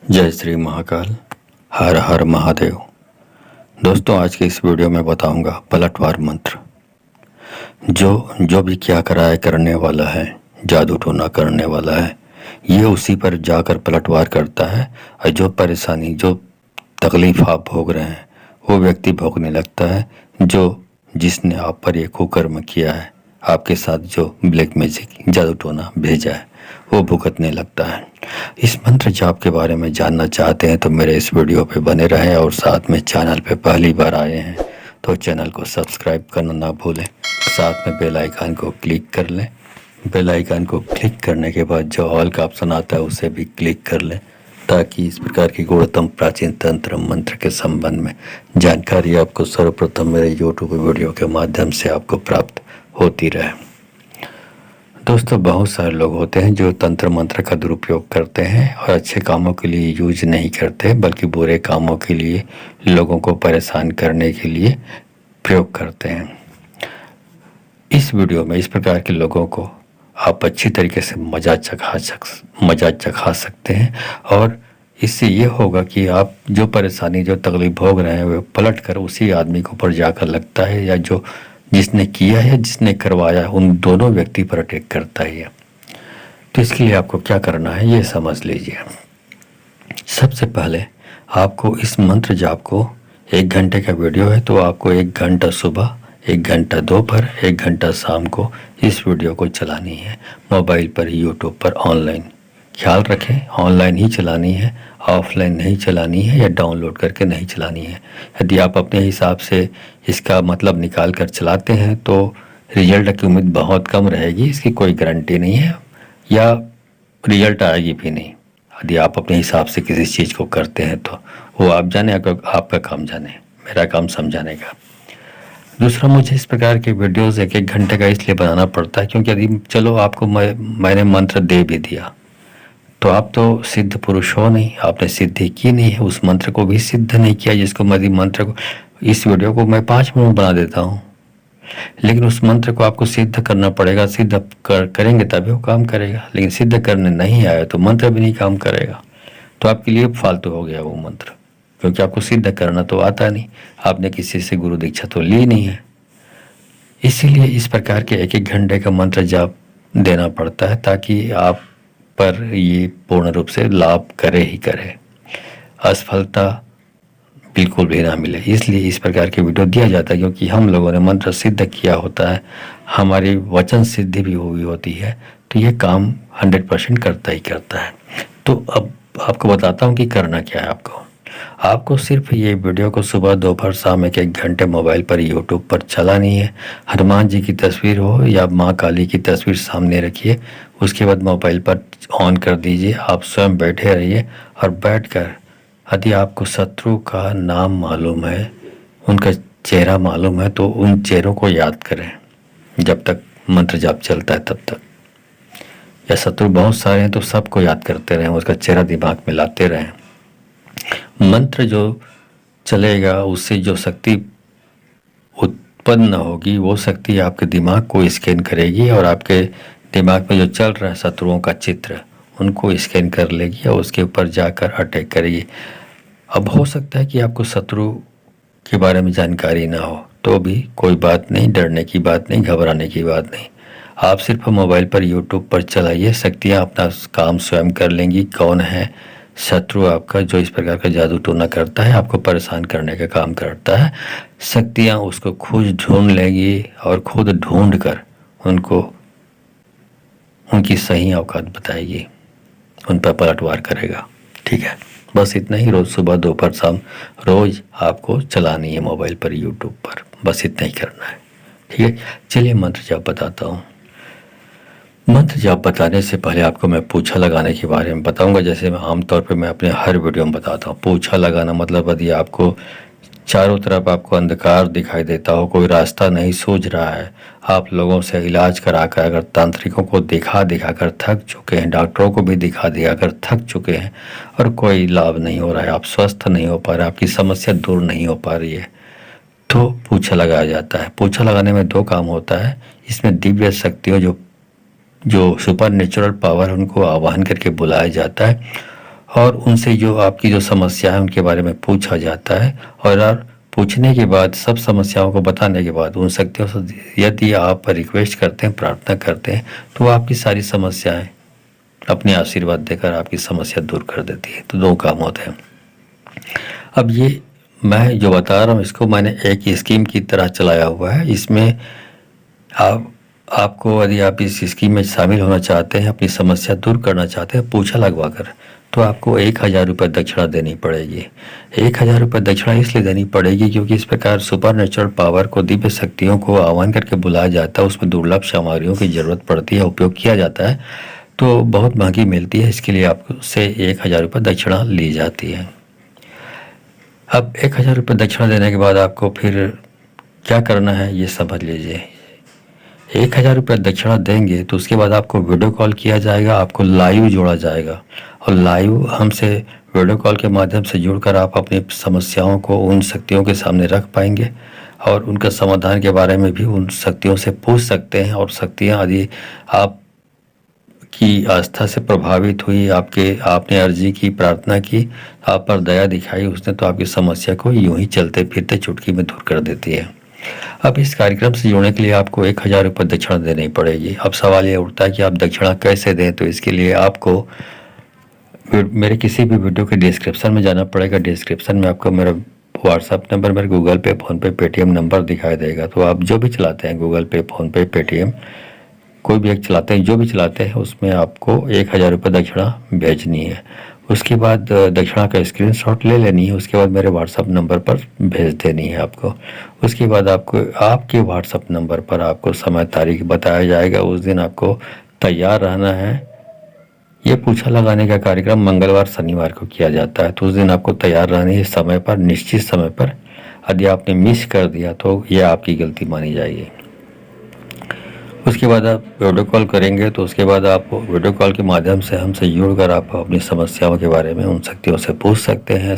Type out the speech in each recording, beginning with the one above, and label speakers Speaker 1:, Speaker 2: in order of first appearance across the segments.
Speaker 1: जय श्री महाकाल। हर हर महादेव। दोस्तों, आज के इस वीडियो में बताऊंगा पलटवार मंत्र। जो भी क्या कराए करने वाला है, जादू टोना करने वाला है, ये उसी पर जाकर पलटवार करता है। और जो परेशानी, जो तकलीफ आप भोग रहे हैं, वो व्यक्ति भोगने लगता है। जिसने आप पर ये कुकर्म किया है, आपके साथ जो ब्लैक मैजिक जादू टोना भेजा है, वो भुगतने लगता है। इस मंत्र जाप के बारे में जानना चाहते हैं तो मेरे इस वीडियो पे बने रहें, और साथ में चैनल पे पहली बार आए हैं तो चैनल को सब्सक्राइब करना ना भूलें। साथ में बेल आइकन को क्लिक कर लें। बेल आइकन को क्लिक करने के बाद जो ऑल का ऑप्शन आता है उसे भी क्लिक कर लें, ताकि इस प्रकार की गुणतम प्राचीन तंत्र मंत्र के संबंध में जानकारी आपको सर्वप्रथम मेरे यूट्यूब वीडियो के माध्यम से आपको प्राप्त होती रहे। दोस्तों, बहुत सारे लोग होते हैं जो तंत्र मंत्र का दुरुपयोग करते हैं और अच्छे कामों के लिए यूज नहीं करते, बल्कि बुरे कामों के लिए, लोगों को परेशान करने के लिए प्रयोग करते हैं। इस वीडियो में इस प्रकार के लोगों को आप अच्छी तरीके से मजा चखा सकते हैं, और इससे ये होगा कि आप जो परेशानी, जो तकलीफ भोग रहे हैं, वो पलट कर उसी आदमी के ऊपर जाकर लगता है, या जो जिसने किया है, जिसने करवाया, उन दोनों व्यक्ति पर अटैक करता है। तो इसके लिए आपको क्या करना है ये समझ लीजिए। सबसे पहले आपको इस मंत्र जाप को 1 घंटे का वीडियो है, तो आपको 1 घंटा सुबह, 1 घंटा दोपहर, 1 घंटा शाम को इस वीडियो को चलानी है। मोबाइल पर, यूट्यूब पर, ऑनलाइन। ख्याल रखें, ऑनलाइन ही चलानी है, ऑफलाइन नहीं चलानी है, या डाउनलोड करके नहीं चलानी है। यदि आप अपने हिसाब से इसका मतलब निकाल कर चलाते हैं तो रिजल्ट की उम्मीद बहुत कम रहेगी। इसकी कोई गारंटी नहीं है, या रिजल्ट आएगी भी नहीं। यदि आप अपने हिसाब से किसी चीज़ को करते हैं तो वो आप जाने, आपका काम जाने, मेरा काम समझाने का। दूसरा, मुझे इस प्रकार के वीडियोज़ 1-1 घंटे का इसलिए बनाना पड़ता है क्योंकि यदि चलो आपको मैंने मंत्र दे भी दिया तो आप तो सिद्ध पुरुष हो नहीं, आपने सिद्धि की नहीं है, उस मंत्र को भी सिद्ध नहीं किया जिसको मंत्र को, इस वीडियो को मैं 5 मिनट बना देता हूँ, लेकिन उस मंत्र को आपको सिद्ध करना पड़ेगा। सिद्ध करेंगे तभी वो काम करेगा, लेकिन सिद्ध करने नहीं आया तो मंत्र भी नहीं काम करेगा। तो आपके लिए फालतू हो गया वो मंत्र, क्योंकि आपको सिद्ध करना तो आता नहीं, आपने किसी से गुरु दीक्षा तो ली नहीं है। इसीलिए इस प्रकार के 1-1 घंटे का मंत्र जाप देना पड़ता है, ताकि आप पर ये पूर्ण रूप से लाभ करे ही करे, असफलता बिल्कुल भी ना मिले। इसलिए इस प्रकार के वीडियो दिया जाता है, क्योंकि हम लोगों ने मंत्र सिद्ध किया होता है, हमारी वचन सिद्धि भी हुई होती है, तो ये काम 100% करता ही करता है। तो अब आपको बताता हूँ कि करना क्या है। आपको सिर्फ ये वीडियो को सुबह, दोपहर, शाम 1-1 घंटे मोबाइल पर, यूट्यूब पर चलानी है। हनुमान जी की तस्वीर हो या माँ काली की तस्वीर सामने रखिए, उसके बाद मोबाइल पर ऑन कर दीजिए। आप स्वयं बैठे रहिए, और बैठकर यदि आपको शत्रु का नाम मालूम है, उनका चेहरा मालूम है, तो उन चेहरों को याद करें जब तक मंत्र जाप चलता है तब तक। या शत्रु बहुत सारे हैं तो सबको याद करते रहें, उसका चेहरा दिमाग में लाते रहें। मंत्र जो चलेगा उससे जो शक्ति उत्पन्न होगी, वो शक्ति आपके दिमाग को स्कैन करेगी, और आपके दिमाग में जो चल रहा है शत्रुओं का चित्र, उनको स्कैन कर लेगी और उसके ऊपर जाकर अटैक करेगी। अब हो सकता है कि आपको शत्रु के बारे में जानकारी ना हो, तो भी कोई बात नहीं, डरने की बात नहीं, घबराने की बात नहीं। आप सिर्फ मोबाइल पर, यूट्यूब पर चलाइए, शक्तियाँ अपना काम स्वयं कर लेंगी। कौन है शत्रु आपका जो इस प्रकार का जादू टोना करता है, आपको परेशान करने का काम करता है, शक्तियाँ उसको खुद ढूंढ लेंगी, और खुद ढूंढ कर उनको उनकी सही औकात बताएगी, उन पर पलटवार करेगा। ठीक है, बस इतना ही। रोज़ सुबह, दोपहर, शाम रोज़ आपको चलानी है मोबाइल पर, यूट्यूब पर, बस इतना ही करना है। ठीक है, चलिए मंत्र जाप बताता हूँ। मंत्र जाप बताने से पहले आपको मैं पूछा लगाने के बारे में बताऊंगा। जैसे मैं आमतौर पे मैं अपने हर वीडियो में बताता हूँ, पूछा लगाना मतलब यदि आपको चारों तरफ आपको अंधकार दिखाई देता हो, कोई रास्ता नहीं सूझ रहा है, आप लोगों से इलाज करा कर, अगर तांत्रिकों को दिखा कर थक चुके हैं, डॉक्टरों को भी दिखा कर थक चुके हैं, और कोई लाभ नहीं हो रहा है, आप स्वस्थ नहीं हो पा रहे, आपकी समस्या दूर नहीं हो पा रही है, तो पूछा लगाया जाता है। पूछा लगाने में 2 काम होता है। इसमें दिव्य शक्तियों जो सुपर नेचुरल पावर, उनको आवाहन करके बुलाया जाता है, और उनसे जो आपकी जो समस्या है उनके बारे में पूछा जाता है, और पूछने के बाद सब समस्याओं को बताने के बाद उन शक्तियों से यदि आप रिक्वेस्ट करते हैं, प्रार्थना करते हैं, तो आपकी सारी समस्याएं अपने आशीर्वाद देकर आपकी समस्या दूर कर देती है। तो 2 काम होते हैं। अब ये मैं जो बता रहा हूँ इसको मैंने एक स्कीम की तरह चलाया हुआ है। इसमें आपको यदि आप इस स्कीम में शामिल होना चाहते हैं, अपनी समस्या दूर करना चाहते हैं पूछा लगवा कर, तो आपको 1000 रुपये दक्षिणा देनी पड़ेगी। 1000 रुपये दक्षिणा इसलिए देनी पड़ेगी क्योंकि इस प्रकार सुपर नेचुरल पावर को, दिव्य शक्तियों को आह्वान करके बुलाया जाता है। उसमें दुर्लभ सामग्रियों की ज़रूरत पड़ती है, उपयोग किया जाता है, तो बहुत महंगी मिलती है। इसके लिए आपसे 1000 रुपये दक्षिणा ली जाती है। अब 1000 रुपये दक्षिणा देने के बाद आपको फिर क्या करना है ये समझ लीजिए। 1000 रुपये दक्षिणा देंगे तो उसके बाद आपको वीडियो कॉल किया जाएगा, आपको लाइव जोड़ा जाएगा, और लाइव हमसे वीडियो कॉल के माध्यम से जुड़कर आप अपनी समस्याओं को उन शक्तियों के सामने रख पाएंगे, और उनका समाधान के बारे में भी उन शक्तियों से पूछ सकते हैं। और शक्तियाँ यदि आपकी आस्था से प्रभावित हुई, आपने अर्जी की, प्रार्थना की, आप पर दया दिखाई उसने, तो आपकी समस्या को यूं ही चलते फिरते चुटकी में दूर कर देती है। अब इस कार्यक्रम से जुड़ने के लिए आपको 1000 रुपये दक्षिणा देनी पड़ेगी। अब सवाल ये उठता है कि आप दक्षिणा कैसे दें, तो इसके लिए आपको मेरे किसी भी वीडियो के डिस्क्रिप्शन में जाना पड़ेगा। डिस्क्रिप्शन में आपको मेरा व्हाट्सअप नंबर, मेरे गूगल पे, फ़ोनपे, पेटीएम नंबर दिखाई देगा। तो आप जो भी चलाते हैं, गूगल पे, फ़ोनपे, पेटीएम, कोई भी एक चलाते हैं, जो भी चलाते हैं, उसमें आपको 1000 रुपये दक्षिणा भेजनी है। उसके बाद दक्षिणा का स्क्रीनशॉट ले लेनी है, उसके बाद मेरे व्हाट्सअप नंबर पर भेज देनी है आपको। उसके बाद आपको आपके व्हाट्सअप नंबर पर आपको समय तारीख बताया जाएगा। उस दिन आपको तैयार रहना है। ये पूछा लगाने का कार्यक्रम मंगलवार शनिवार को किया जाता है, तो उस दिन आपको तैयार रहनी है समय पर, निश्चित समय पर। यदि आपने मिस कर दिया तो ये आपकी गलती मानी जाएगी। उसके बाद आप वीडियो कॉल करेंगे, तो उसके बाद आप वीडियो कॉल के माध्यम से हमसे जुड़कर आप अपनी समस्याओं के बारे में उन शक्तियों से पूछ सकते हैं।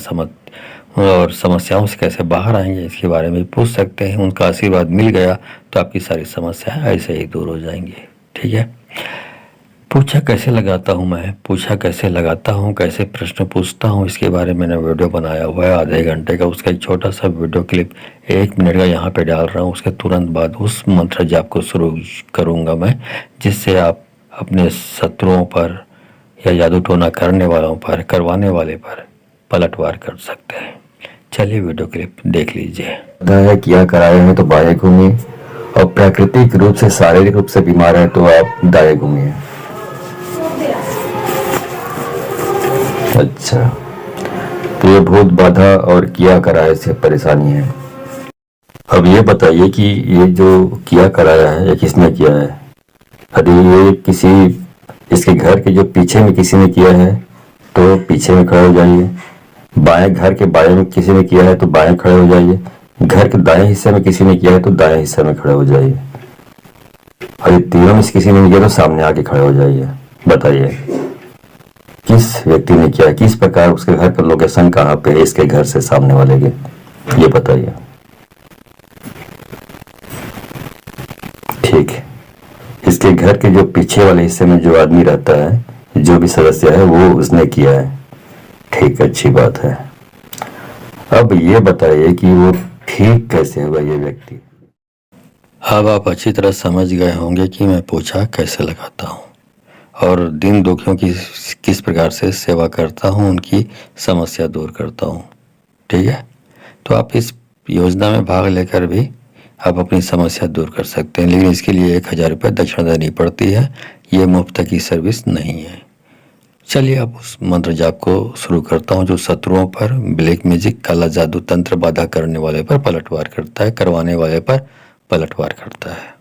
Speaker 1: और समस्याओं से कैसे बाहर आएंगे इसके बारे में पूछ सकते हैं। उनका आशीर्वाद मिल गया तो आपकी सारी समस्याएं ऐसे ही दूर हो जाएंगी। ठीक है। पूछा कैसे लगाता हूँ मैं, पूछा कैसे लगाता हूँ, कैसे प्रश्न पूछता हूँ, इसके बारे में मैंने वीडियो बनाया हुआ है आधे घंटे का। उसका एक छोटा सा वीडियो क्लिप 1 मिनट का यहाँ पे डाल रहा हूँ। उसके तुरंत बाद उस मंत्र जाप को शुरू करूँगा मैं, जिससे आप अपने शत्रुओं पर या जादू टोना करने वालों पर, करवाने वाले पर पलटवार कर सकते हैं। चलिए वीडियो क्लिप देख लीजिए।
Speaker 2: किया कराए हैं तो बाएं घूमिए, और प्राकृतिक रूप से, शारीरिक रूप से बीमार है तो आप दाएं घूमिए। अच्छा, तो ये भूत बाधा और किया कराए से परेशानी है। अब ये बताइए कि ये जो किया कराया है ये किसने किया है? यदि ये किसी इसके घर के जो पीछे में किसी ने किया है तो पीछे में खड़े हो जाइए। बाएं, घर के बाएं में किसी ने किया है तो बाएं खड़े हो जाइए। घर के दाएं हिस्से में किसी ने किया है तो दाएं हिस्से में खड़े हो जाइए। और ये तीनों में से किसी ने किया तो सामने आके खड़े हो जाइए। बताइए किस व्यक्ति ने किया, किस प्रकार, उसके घर का लोकेशन कहाँ पे है, इसके घर से सामने वाले के, ये बताइए। ठीक है। इसके घर के जो पीछे वाले हिस्से में जो आदमी रहता है, जो भी सदस्य है, वो उसने किया है। ठीक, अच्छी बात है। अब ये बताइए कि वो ठीक कैसे हुआ ये व्यक्ति।
Speaker 1: अब आप अच्छी तरह समझ गए होंगे कि मैं पूछा कैसे लगाता हूँ और दीन दुखियों की किस प्रकार से सेवा करता हूँ, उनकी समस्या दूर करता हूँ। ठीक है। तो आप इस योजना में भाग लेकर भी आप अपनी समस्या दूर कर सकते हैं, लेकिन इसके लिए 1000 रुपये दक्षिणा देनी पड़ती है। ये मुफ्त की सर्विस नहीं है। चलिए अब उस मंत्र जाप को शुरू करता हूँ, जो शत्रुओं पर, ब्लैक मैजिक, काला जादू, तंत्र बाधा करने वाले पर पलटवार करता है, करवाने वाले पर पलटवार करता है।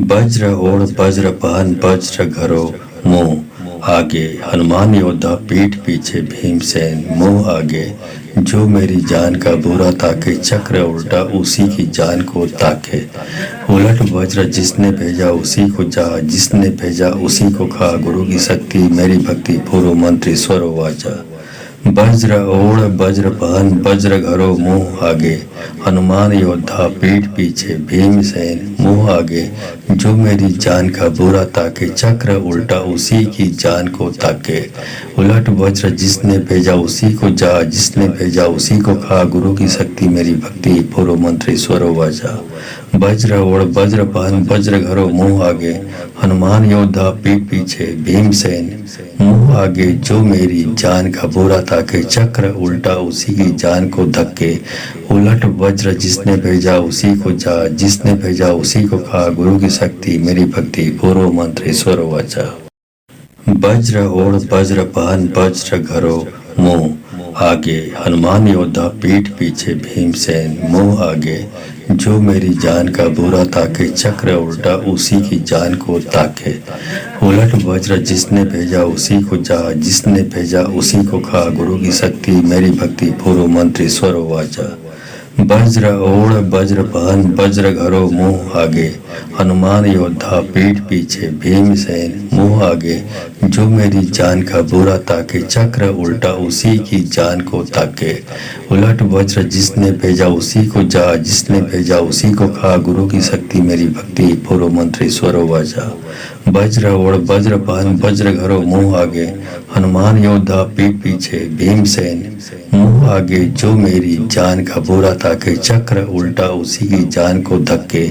Speaker 1: वज्र ओढ़ वज्र पहन वज्र घरो मुंह आगे, हनुमान योद्धा पीठ पीछे भीमसेन मुंह आगे। जो मेरी जान का बुरा ताके, चक्र उल्टा उसी की जान को ताके। उलट वज्र जिसने भेजा उसी को जा, जिसने भेजा उसी को खा। गुरु की शक्ति मेरी भक्ति, पूर्व मंत्री स्वर वाचा। वज्र ओढ़ वज्रपान वज्र घरो मुंह आगे, हनुमान योद्धा पीठ पीछे भीमसेन मुंह आगे। जो मेरी जान का बुरा ताके, चक्र उल्टा उसी की जान को ताके। उलट वज्र जिसने भेजा उसी को जा, जिसने भेजा उसी को खा। गुरु की शक्ति मेरी भक्ति, पूर्व मंत्री स्वरो वाजा। वज्र ओढ़ वज्रपान वज्र घरो मुंह आगे, हनुमान योद्धा पीठ पीछे भीमसेन मुंह आगे। जो मेरी जान का बुरा ताके, चक्र उल्टा उसी की जान को धक्के। उलट वज्र जिसने भेजा उसी को जा, जिसने भेजा उसी को खा। गुरु की शक्ति मेरी भक्ति, पूर्व मंत्री स्वर वाचा। वज्र ओढ़ वज्रपान वज्र घरो मुंह आगे, हनुमान योद्धा पीठ पीछे भीमसेन मुंह आगे। जो मेरी जान का बुरा ताके, चक्र उल्टा उसी की जान को ताके। उलट वज्र जिसने भेजा उसी को जा, जिसने भेजा उसी को खा। गुरु की शक्ति मेरी भक्ति, पूर्व मंत्री स्वर वाचा। वज्र ओढ़ वज्रपान वज्र घरो मुंह आगे, हनुमान योद्धा पीठ पीछे भीमसेन मुंह आगे। जो मेरी जान का बुरा ताके, चक्र उल्टा उसी की जान को ताके। उलट वज्र जिसने भेजा उसी को जा, जिसने भेजा उसी को खा। गुरु की शक्ति मेरी भक्ति, पूर्व मंत्री स्वरो वाजा। वज्र ओढ़ वज्रपान वज्र घरो मुंह आगे, हनुमान योद्धा पीठ पीछे भीमसेन मुंह आगे। जो मेरी जान का बुरा ताके, चक्र उल्टा उसी की जान को धक्के।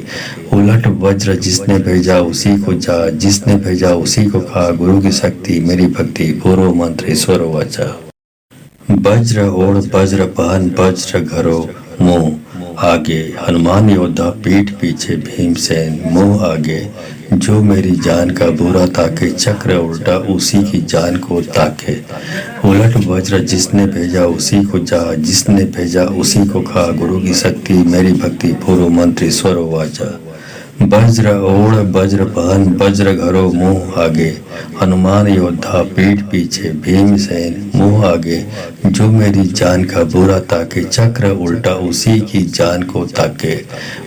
Speaker 1: उलट वज्र जिसने भेजा उसी को जा, जिसने भेजा उसी को खा। गुरु की शक्ति मेरी भक्ति, पूर्व मंत्री स्वर वाचा। वज्र ओढ़ वज्रपान वज्र घरो मुंह आगे, हनुमान योद्धा पीठ पीछे भीमसेन मुंह आगे। जो मेरी जान का बुरा ताके, चक्र उल्टा उसी की जान को ताके। उलट वज्र जिसने भेजा उसी को जा, जिसने भेजा उसी को खा। गुरु की शक्ति मेरी भक्ति, पूर्व मंत्री स्वर वाचा। वज्र ओढ़ वज्रपान वज्र घरो मुंह आगे, हनुमान योद्धा पीठ पीछे भीमसेन मुंह आगे। जो मेरी जान का बुरा ताके, चक्र उल्टा उसी की जान को ताके।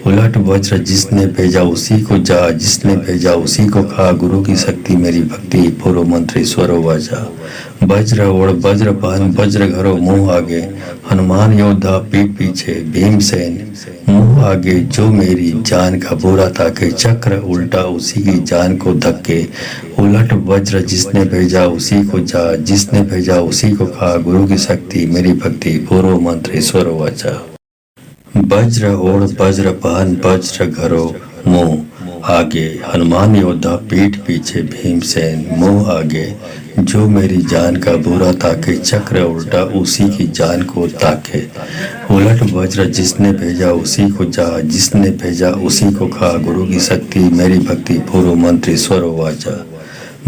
Speaker 1: उलट वज्र जिसने भेजा उसी को जा, जिसने भेजा उसी को खा। गुरु की शक्ति मेरी भक्ति, पूर्व मंत्री स्वर वाजा। वज्र ओढ़ वज्रपान वज्र घरो मुंह आगे, हनुमान योद्धा पीठ पीछे भीमसेन मुंह आगे। जो मेरी जान का बुरा ताके, चक्र उल्टा उसी की जान को धक्के। उलट वज्र जिसने भेजा उसी को जा, जिसने भेजा उसी को खा। गुरु की शक्ति मेरी भक्ति, पूर्व मंत्री स्वर वाचा। वज्र ओढ़ वज्रपान वज्र घरो मुंह आगे, हनुमान योद्धा पीठ पीछे भीमसेन मुंह आगे। जो मेरी जान का बुरा ताके, चक्र उल्टा उसी की जान को ताके। उलट वज्र जिसने भेजा उसी को जा, जिसने भेजा उसी को खा। गुरु की शक्ति मेरी भक्ति, पूर्व मंत्री स्वर वाचा।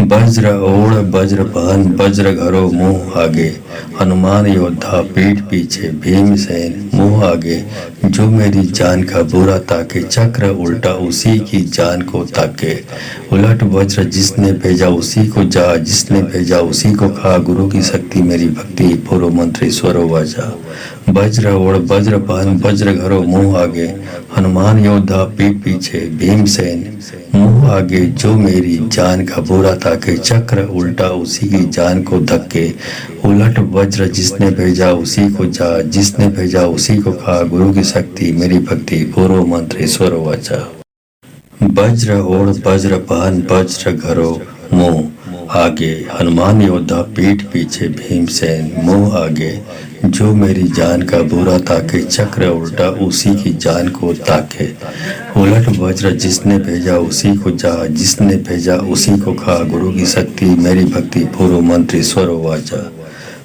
Speaker 1: वज्र ओढ़ वज्रपान वज्र घरो मुंह आगे, हनुमान योद्धा पीठ पीछे भीमसेन मुंह आगे। जो मेरी जान का बुरा ताके, चक्र उल्टा उसी की जान को ताके। उलट वज्र जिसने भेजा उसी को जा, जिसने भेजा उसी को खा। गुरु की शक्ति मेरी भक्ति, पूर्व मंत्री स्वर वाचा। वज्र ओढ़ वज्रपान वज्र घरो मुंह आगे, हनुमान योद्धा पीठ पीछे भीमसेन मुंह आगे। जो मेरी जान का बुरा ताके, चक्र उल्टा उसी की जान को धक्के। उलट वज्र जिसने भेजा उसी को जा, जिसने भेजा उसी को खा। गुरु की शक्ति मेरी भक्ति, पूर्व मंत्री स्वर वाचा। वज्र ओढ़ वज्रपान वज्र घरो मुंह आगे, हनुमान योद्धा पीठ पीछे भीमसेन मुंह आगे। जो मेरी जान का बुरा ताके, चक्र उल्टा उसी की जान को ताके। उलट वज्र जिसने भेजा उसी को जा, जिसने भेजा उसी को खा। गुरु की शक्ति मेरी भक्ति, पूर्व मंत्री स्वर वाचा।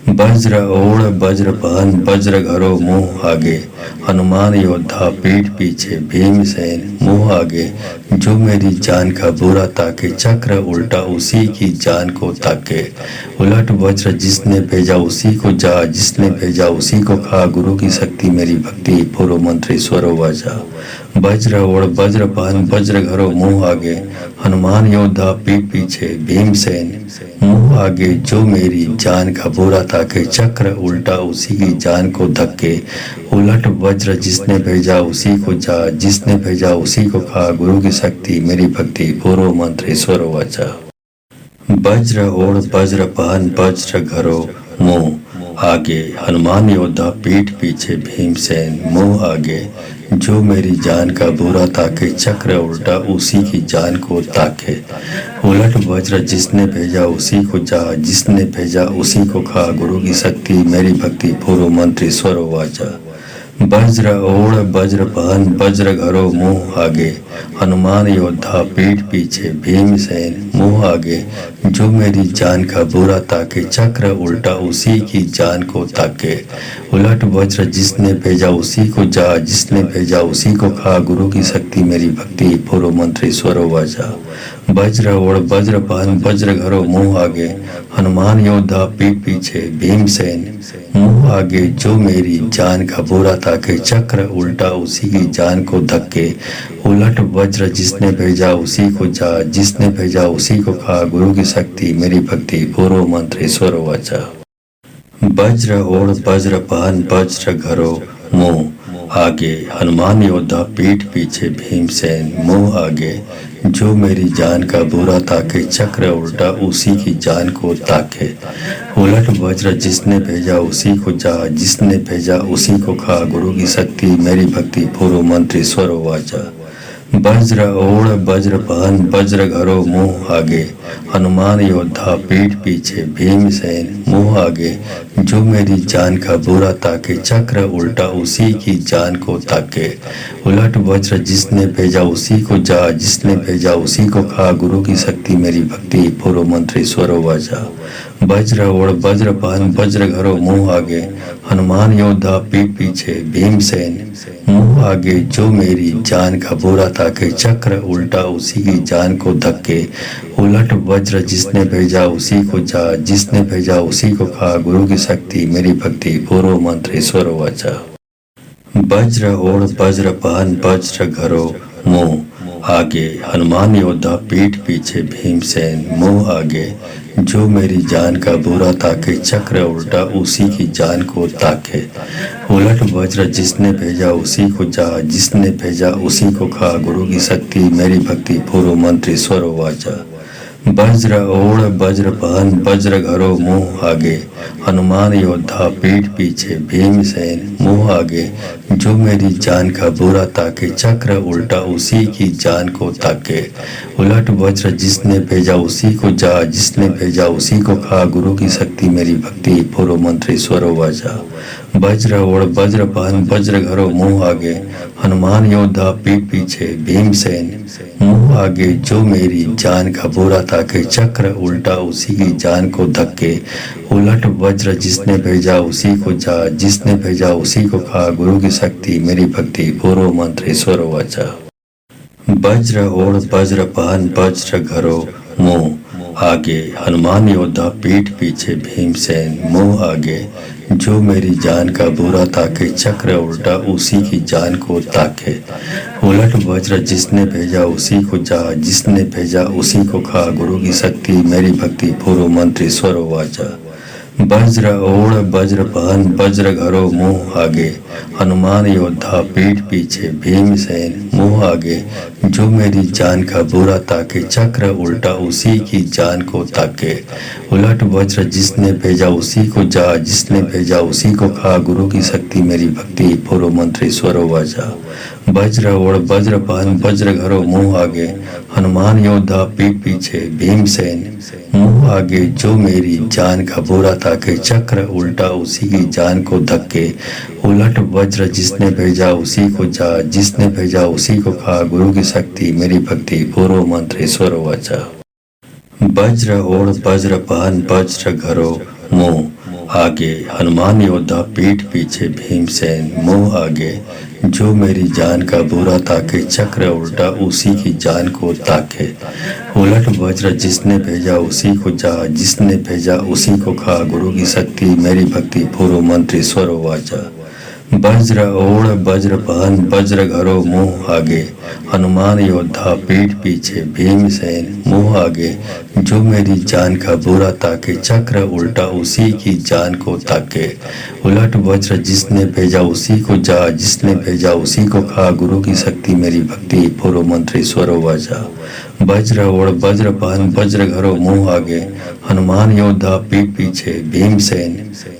Speaker 1: वज्र ओढ़ वज्रपान वज्र घरो मुंह आगे, हनुमान योद्धा पीठ पीछे भीमसेन मुंह आगे। जो मेरी जान का बुरा ताके, चक्र उल्टा उसी की जान को ताके। उलट वज्र जिसने भेजा उसी को जा, जिसने भेजा उसी को खा। गुरु की शक्ति मेरी भक्ति, पूर्व मंत्री स्वर वाचा। वज्र ओढ़ वज्रपान वज्र घरो मुंह आगे, हनुमान योद्धा पीठ पीछे भीमसेन मुंह आगे। जो मेरी जान का बुरा ताके, चक्र उल्टा उसी की जान को धक्के। उलट वज्र जिसने भेजा उसी को जा, जिसने भेजा उसी को खा। गुरु की शक्ति मेरी भक्ति, पूर्व मंत्री स्वर वाचा। वज्र ओढ़ वज्रपान वज्र घरो मुंह आगे हनुमान योद्धा, पीठ पीछे भीमसेन, मुंह आगे जो मेरी जान का बुरा ताके, चक्र उल्टा उसी की जान को ताके। उलट वज्र जिसने भेजा उसी को जा, जिसने भेजा उसी को खा, गुरु की शक्ति मेरी भक्ति, पूर्व मंत्री स्वर वाचा। वज्र ओढ़ वज्र पहन, वज्र घरो मुंह आगे, हनुमान योद्धा, पीठ पीछे भीमसेन, मुंह आगे जो मेरी जान का बुरा ताके, चक्र उल्टा उसी की जान को ताके। उलट वज्र जिसने भेजा उसी को जा, जिसने भेजा उसी को खा, गुरु की शक्ति मेरी भक्ति, पूर्व मंत्री स्वर वाचा। वज्र ओढ़ वज्र पहन, वज्र घरो मुंह आगे, हनुमान योद्धा, पीठ पीछे भीमसेन, मुंह आगे जो मेरी जान का बुरा ताके, चक्र उल्टा उसी की जान को धक्के। उलट वज्र जिसने भेजा उसी को जा, जिसने भेजा उसी को खा, गुरु की शक्ति मेरी भक्ति, पूर्व मंत्री स्वर वाचा। वज्र ओढ़ वज्र पहन, वज्र घरो मुंह आगे, हनुमान योद्धा, पीठ पीछे भीमसेन, मुंह आगे जो मेरी जान का बुरा ताके, चक्र उल्टा उसी की जान को ताके। उलट वज्र जिसने भेजा उसी को जा, जिसने भेजा उसी को खा, गुरु की शक्ति मेरी भक्ति, पूर्व मंत्री स्वर वाचा। वज्र ओढ़ वज्र पहन, वज्र घरो मुंह आगे, हनुमान योद्धा, पीठ पीछे भीमसेन, मुंह आगे जो मेरी जान का बुरा ताके, चक्र उल्टा उसी की जान को ताके। उलट वज्र जिसने भेजा उसी को जा, जिसने भेजा उसी को खा, गुरु की शक्ति मेरी भक्ति, पूर्व मंत्री स्वर वाचा। वज्र ओढ़ वज्र पहन, वज्र घरो मुंह आगे, हनुमान योद्धा, पीठ पीछे भीमसेन, मुंह आगे जो मेरी जान का बुरा ताके, चक्र उल्टा उसी की जान को धक्के। उलट वज्र जिसने भेजा उसी को जा, जिसने भेजा उसी को खा, गुरु की शक्ति मेरी भक्ति, पूर्व मंत्री स्वर वाचा। वज्र ओढ़ वज्र पहन, वज्र घरो मुंह आगे, हनुमान योद्धा, पीठ पीछे भीमसेन, मुंह आगे जो मेरी जान का बुरा ताके, चक्र उल्टा उसी की जान को ताके। उलट वज्र जिसने भेजा उसी को जा, जिसने भेजा उसी को खा, गुरु की शक्ति मेरी भक्ति, पूर्व मंत्री स्वर वाचा। वज्र ओढ़ वज्र पहन, वज्र घरो मुंह आगे, हनुमान योद्धा, पीठ पीछे भीमसेन, मुंह आगे जो मेरी जान का बुरा ताके, चक्र उल्टा उसी की जान को ताके। उलट वज्र जिसने भेजा उसी को जा, जिसने भेजा उसी को खा, गुरु की शक्ति मेरी भक्ति, पूर्व मंत्री स्वर वाचा। वज्र ओढ़ वज्र पहन, वज्र घरो मुंह आगे, हनुमान योद्धा, पीठ पीछे भीमसेन, मुंह आगे जो मेरी जान का बुरा ताके, चक्र उल्टा उसी की जान को धक्के। उलट वज्र जिसने भेजा उसी को जा, जिसने भेजा उसी को खा, गुरु की शक्ति मेरी भक्ति, पूर्व मंत्री स्वर वाचा। वज्र ओढ़ वज्र पहन, वज्र घरो मुंह आगे, हनुमान योद्धा, पीठ पीछे भीमसेन, मुंह आगे जो मेरी जान का बुरा ताके, चक्र उल्टा उसी की जान को ताके। उलट वज्र जिसने भेजा उसी को जा, जिसने भेजा उसी को खा, गुरु की शक्ति मेरी भक्ति, पूर्व मंत्री स्वर वाचा। वज्र ओढ़ वज्र पहन, वज्र घरो मुंह आगे, हनुमान योद्धा, पीठ पीछे भीमसेन, मुंह आगे जो मेरी जान का बुरा ताके, चक्र उल्टा उसी की जान को ताके। उलट वज्र जिसने भेजा उसी को जा, जिसने भेजा उसी को खा, गुरु की शक्ति मेरी भक्ति, पूर्व मंत्री स्वर वाचा। वज्र ओढ़ वज्र पहन, वज्र घरो मुंह आगे, हनुमान योद्धा, पीठ पीछे भीमसेन, मुंह आगे जो मेरी जान का बुरा ताके, चक्र उल्टा उसी की जान को धक्के। उलट वज्र जिसने भेजा उसी को जा, जिसने भेजा उसी को खा, गुरु की शक्ति मेरी भक्ति, पूर्व मंत्री स्वर वाचा। वज्र ओढ़ वज्र पहन, वज्र घरो मुंह आगे, हनुमान योद्धा, पीठ पीछे भीमसेन, मुंह आगे जो मेरी जान का बुरा ताके, चक्र उल्टा उसी की जान को ताके। उलट वज्र जिसने भेजा उसी को जा, जिसने भेजा उसी को खा, गुरु की शक्ति मेरी भक्ति, पूर्व मंत्री स्वर वाचा। वज्र ओढ़ वज्र पहन, वज्र घरो मुंह आगे, हनुमान योद्धा, पीठ पीछे भीमसेन, मुंह आगे जो मेरी जान का बुरा ताके, चक्र उल्टा उसी की जान को ताके। उलट वज्र जिसने भेजा उसी को जा, जिसने भेजा उसी को खा, गुरु की शक्ति मेरी भक्ति, पूर्व मंत्री स्वर वाचा। वज्र ओढ़ वज्र पहन वज्र घरो मुंह आगे, हनुमान योद्धा पीठ पीछे भीमसेन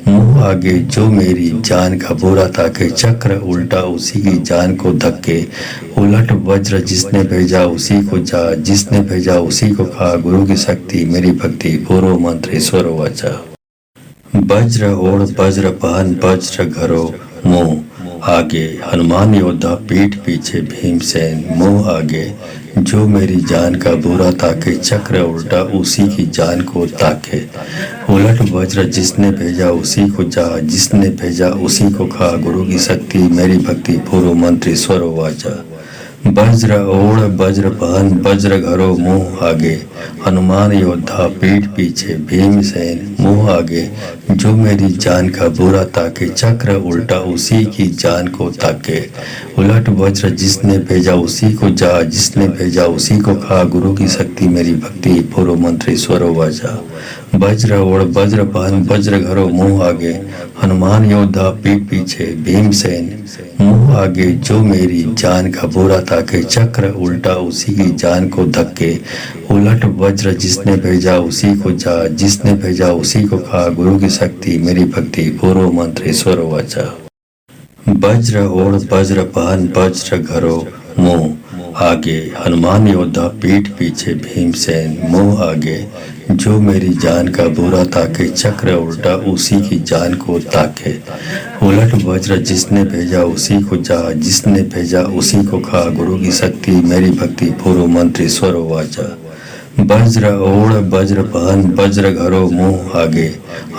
Speaker 1: मुंह आगे। जो मेरी जान का बुरा ताके, चक्र उल्टा उसी की जान को धक्के। उलट वज्र जिसने भेजा उसी को जा, जिसने भेजा उसी को खा। गुरु की शक्ति मेरी भक्ति, पूर्व मंत्र ईश्वर वाचा। वज्र ओढ़ वज्र पहन वज्र घरो मुंह आगे, हनुमान योद्धा पीठ पीछे भीमसेन मुंह आगे। जो मेरी जान का बुरा ताके, चक्र उल्टा उसी की जान को ताके। उलट वज्र जिसने भेजा उसी को जा, जिसने भेजा उसी को खा। गुरु की शक्ति मेरी भक्ति, पूर्व मंत्र ईश्वर वाचा। वज्र ओढ़ वज्र पहन वज्र घरो मुंह आगे, हनुमान योद्धा पीठ पीछे भीमसेन मुंह आगे। जो मेरी जान का बुरा ताके, चक्र उल्टा उसी की जान को ताके। उलट वज्र जिसने भेजा उसी को जा, जिसने भेजा उसी को खा। गुरु की शक्ति मेरी भक्ति, पूर्व मंत्र ईश्वर वाचा। वज्र ओढ़ वज्र पहन वज्र घरो मुंह आगे, हनुमान योद्धा पीठ पीछे भीमसेन मुंह आगे। जो मेरी जान का बुरा ताके, चक्र उल्टा उसी की जान को धक्के। उलट वज्र जिसने भेजा उसी को जा, जिसने भेजा उसी को खा। गुरु की शक्ति मेरी भक्ति, पूर्व मंत्र ईश्वर वाचा। वज्र ओढ़ वज्र पहन वज्र घरो मुंह आगे, हनुमान योद्धा पीठ पीछे भीमसेन मुंह आगे। जो मेरी जान का बुरा ताके, चक्र उल्टा उसी की जान को ताके। उलट वज्र जिसने भेजा उसी को जा, जिसने भेजा उसी को खा। गुरु की शक्ति मेरी भक्ति, पूर्व मंत्र ईश्वर वाचा। वज्र ओढ़ वज्र पहन वज्र घरो मुंह आगे,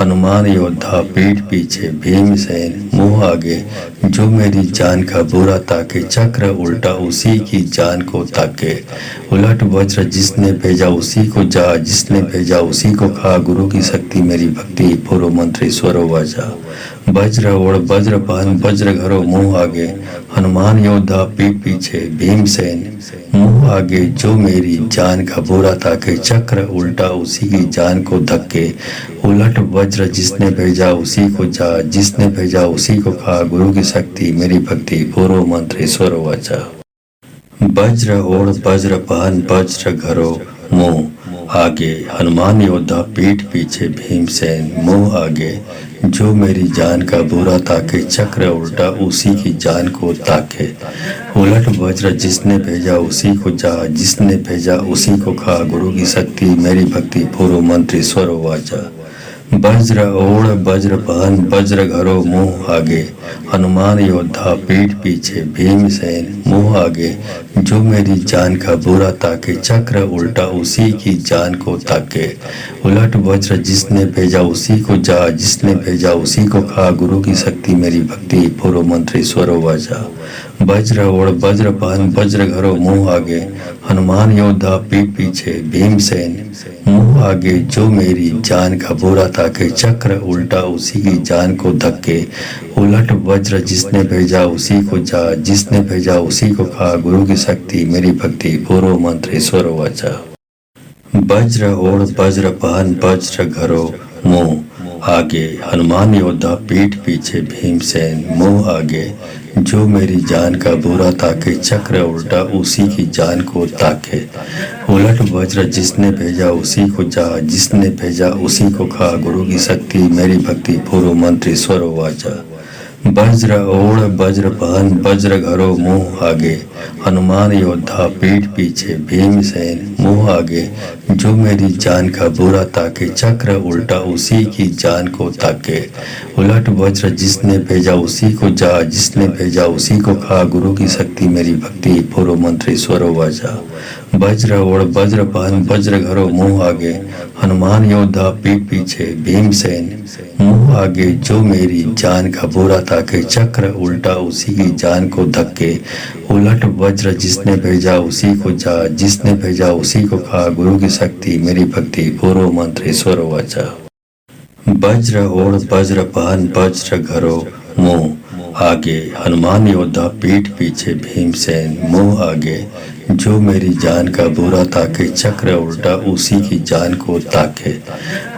Speaker 1: हनुमान योद्धा पीठ पीछे भीमसेन मुंह आगे। जो मेरी जान का बुरा ताके, चक्र उल्टा उसी की जान को ताके। उलट वज्र जिसने भेजा उसी को जा, जिसने भेजा उसी को खा। गुरु की शक्ति मेरी भक्ति, पूर्व मंत्र ईश्वर वाचा। वज्र ओढ़ वज्र पहन वज्र घरो मुंह आगे, हनुमान योद्धा पीठ पीछे भीमसेन मुंह आगे। जो मेरी जान का बुरा ताके, चक्र उल्टा उसी की जान को धक्के। उलट वज्र जिसने भेजा उसी को जा, जिसने भेजा उसी को खा। गुरु की शक्ति मेरी भक्ति, पूर्व मंत्र ईश्वर वाचा। वज्र ओढ़ वज्र पहन वज्र घरो मुंह आगे, हनुमान योद्धा पीठ पीछे भीमसेन मुंह आगे। जो मेरी जान का बुरा ताके, चक्र उल्टा उसी की जान को ताके। उलट वज्र जिसने भेजा उसी को जा, जिसने भेजा उसी को खा। गुरु की शक्ति मेरी भक्ति, पूर्व मंत्र ईश्वर वाचा। वज्र ओढ़ वज्र पहन वज्र घरो मुंह आगे, हनुमान योद्धा पीठ पीछे भीमसेन मुंह आगे। जो मेरी जान का बुरा ताके, चक्र उल्टा उसी की जान को ताके। उलट वज्र जिसने भेजा उसी को जा, जिसने भेजा उसी को खा। गुरु की शक्ति मेरी भक्ति, पूर्व मंत्र ईश्वर वाचा। वज्र ओढ़ वज्र पहन वज्र घरो मुंह आगे, हनुमान योद्धा पीठ पीछे भीमसेन मुंह आगे। जो मेरी जान का बुरा ताके, चक्र उल्टा उसी की जान को धक्के। उलट वज्र जिसने भेजा उसी को जा, जिसने भेजा उसी को खा। गुरु की शक्ति मेरी भक्ति, पूर्व मंत्र ईश्वर वाचा। वज्र ओढ़ वज्र पहन वज्र घरो मुंह आगे, हनुमान योद्धा पीठ पीछे भीमसेन मुंह आगे। जो मेरी जान का बुरा ताके, चक्र उल्टा उसी की जान को ताके। उलट वज्र जिसने भेजा उसी को जा, जिसने भेजा उसी को खा। गुरु की शक्ति मेरी भक्ति, पूर्व मंत्र ईश्वर वाचा। वज्र ओढ़ वज्र पहन वज्र घरो मुंह आगे, हनुमान योद्धा पीठ पीछे भीमसेन मुंह आगे। जो मेरी जान का बुरा ताके, चक्र उल्टा उसी की जान को ताके। उलट वज्र जिसने भेजा उसी को जा, जिसने भेजा उसी को खा। गुरु की शक्ति मेरी भक्ति, पूर्व मंत्र ईश्वर वाचा। वज्र ओढ़ वज्र पहन वज्र घरो मुंह आगे, हनुमान योद्धा पीठ पीछे भीमसेन मुंह आगे। जो मेरी जान का बुरा ताके, चक्र उल्टा उसी की जान को धक्के। उलट वज्र जिसने भेजा उसी को जा, जिसने भेजा उसी को खा। गुरु की शक्ति मेरी भक्ति, पूर्व मंत्र ईश्वर वाचा। वज्र ओढ़ वज्र पहन वज्र घरो मुंह आगे, हनुमान योद्धा पीठ पीछे भीमसेन मुंह आगे। जो मेरी जान का बुरा ताके, चक्र उल्टा उसी की जान को ताके।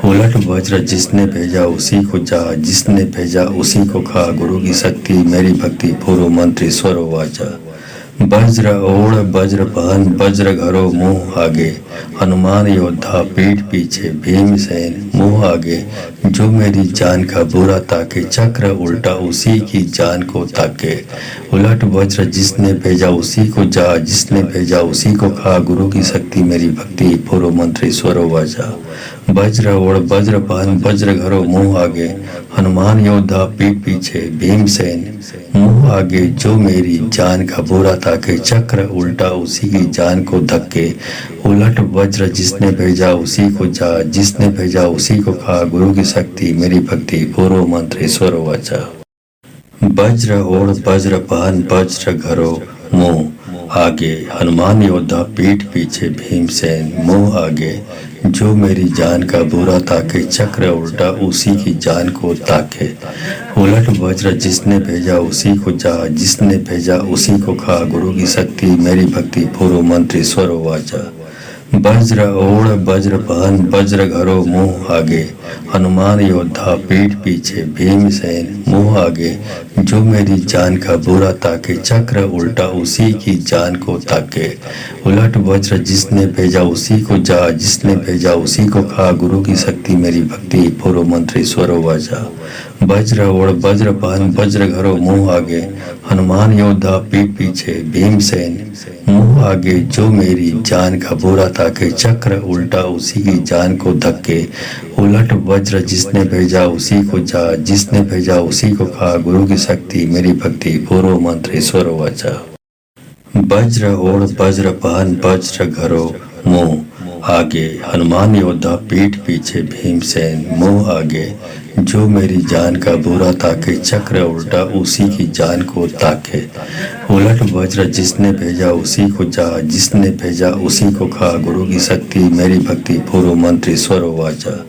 Speaker 1: उलट वज्र जिसने भेजा उसी को जा, जिसने भेजा उसी को खा। गुरु की शक्ति मेरी भक्ति, पूर्व मंत्र ईश्वर वाचा। वज्र ओढ़ वज्रपान वज्र घरो मुँह आगे, हनुमान योद्धा पीठ पीछे भीमसेन मुँह आगे। जो मेरी जान का बुरा ताके, चक्र उल्टा उसी की जान को ताके। उलट वज्र जिसने भेजा उसी को जा, जिसने भेजा उसी को खा। गुरु की शक्ति मेरी भक्ति, पूर्व मंत्री स्वरो वाजा। वज्र ओढ़ वज्रपान वज्र घरो मुँह आगे, हनुमान योद्धा पीठ पीछे भीमसेन मुँह आगे। जो मेरी जान का बुरा ताके, चक्र उल्टा उसी की जान को धक्के। उलट वज्र जिसने भेजा उसी को जा, जिसने भेजा उसी को खा। गुरु की शक्ति मेरी भक्ति, पूर्व मंत्री स्वर वाचा। वज्र ओढ़ वज्रपान वज्र घरो मुँह आगे, हनुमान योद्धा पीठ पीछे भीमसेन मुँह आगे। जो मेरी जान का बुरा ताके, चक्र उल्टा उसी की जान को ताके। उलट वज्र जिसने भेजा उसी को जा, जिसने भेजा उसी को खा। गुरु की शक्ति मेरी भक्ति, पूर्व मंत्री स्वर वाचा। वज्र ओढ़ वज्रपान वज्र घरो मुँह आगे, हनुमान योद्धा पीठ पीछे भीमसेन मुँह आगे। जो मेरी जान का बुरा ताके, चक्र उल्टा उसी की जान को ताके। उलट वज्र जिसने भेजा उसी को जा, जिसने भेजा उसी को खा। गुरु की शक्ति मेरी भक्ति, पूर्व मंत्री स्वर वाचा। वज्र ओढ़ वज्रपान वज्र घरो मुँह आगे, हनुमान योद्धा पीठ पीछे भीमसेन मुँह आगे। जो मेरी जान का बुरा ताके, चक्र उल्टा उसी की जान को धक्के। उलट वज्र जिसने भेजा उसी को जा, जिसने भेजा उसी को खा। गुरु की शक्ति मेरी भक्ति, पूर्व मंत्री स्वर वाचा। वज्र ओढ़ वज्रपान वज्र घरो मुँह आगे, हनुमान योद्धा पीठ पीछे भीमसेन मुँह आगे। जो मेरी जान का बुरा ताके, चक्र उल्टा उसी की जान को ताके। उलट वज्र जिसने भेजा उसी को जा, जिसने भेजा उसी को खा। गुरु की शक्ति मेरी भक्ति, पूर्व मंत्री स्वर वाचा।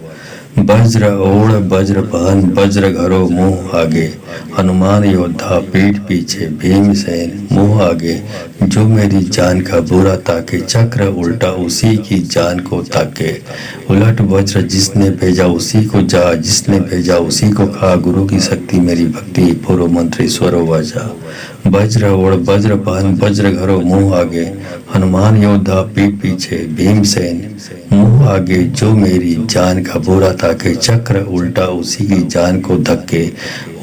Speaker 1: वज्र ओढ़ वज्रपान वज्र घरो मुँह आगे, हनुमान योद्धा पीठ पीछे भीमसेन मुँह आगे। जो मेरी जान का बुरा ताके, चक्र उल्टा उसी की जान को ताके। उलट वज्र जिसने भेजा उसी को जा, जिसने भेजा उसी को खा। गुरु की शक्ति मेरी भक्ति, पूर्व मंत्री स्वर वाचा। वज्र ओढ़ वज्रपान वज्र घरो मुँह आगे, हनुमान योद्धा पीठ पीछे भीमसेन मुँह आगे। जो मेरी जान का बुरा ताके, चक्र उल्टा उसी की जान को धक्के।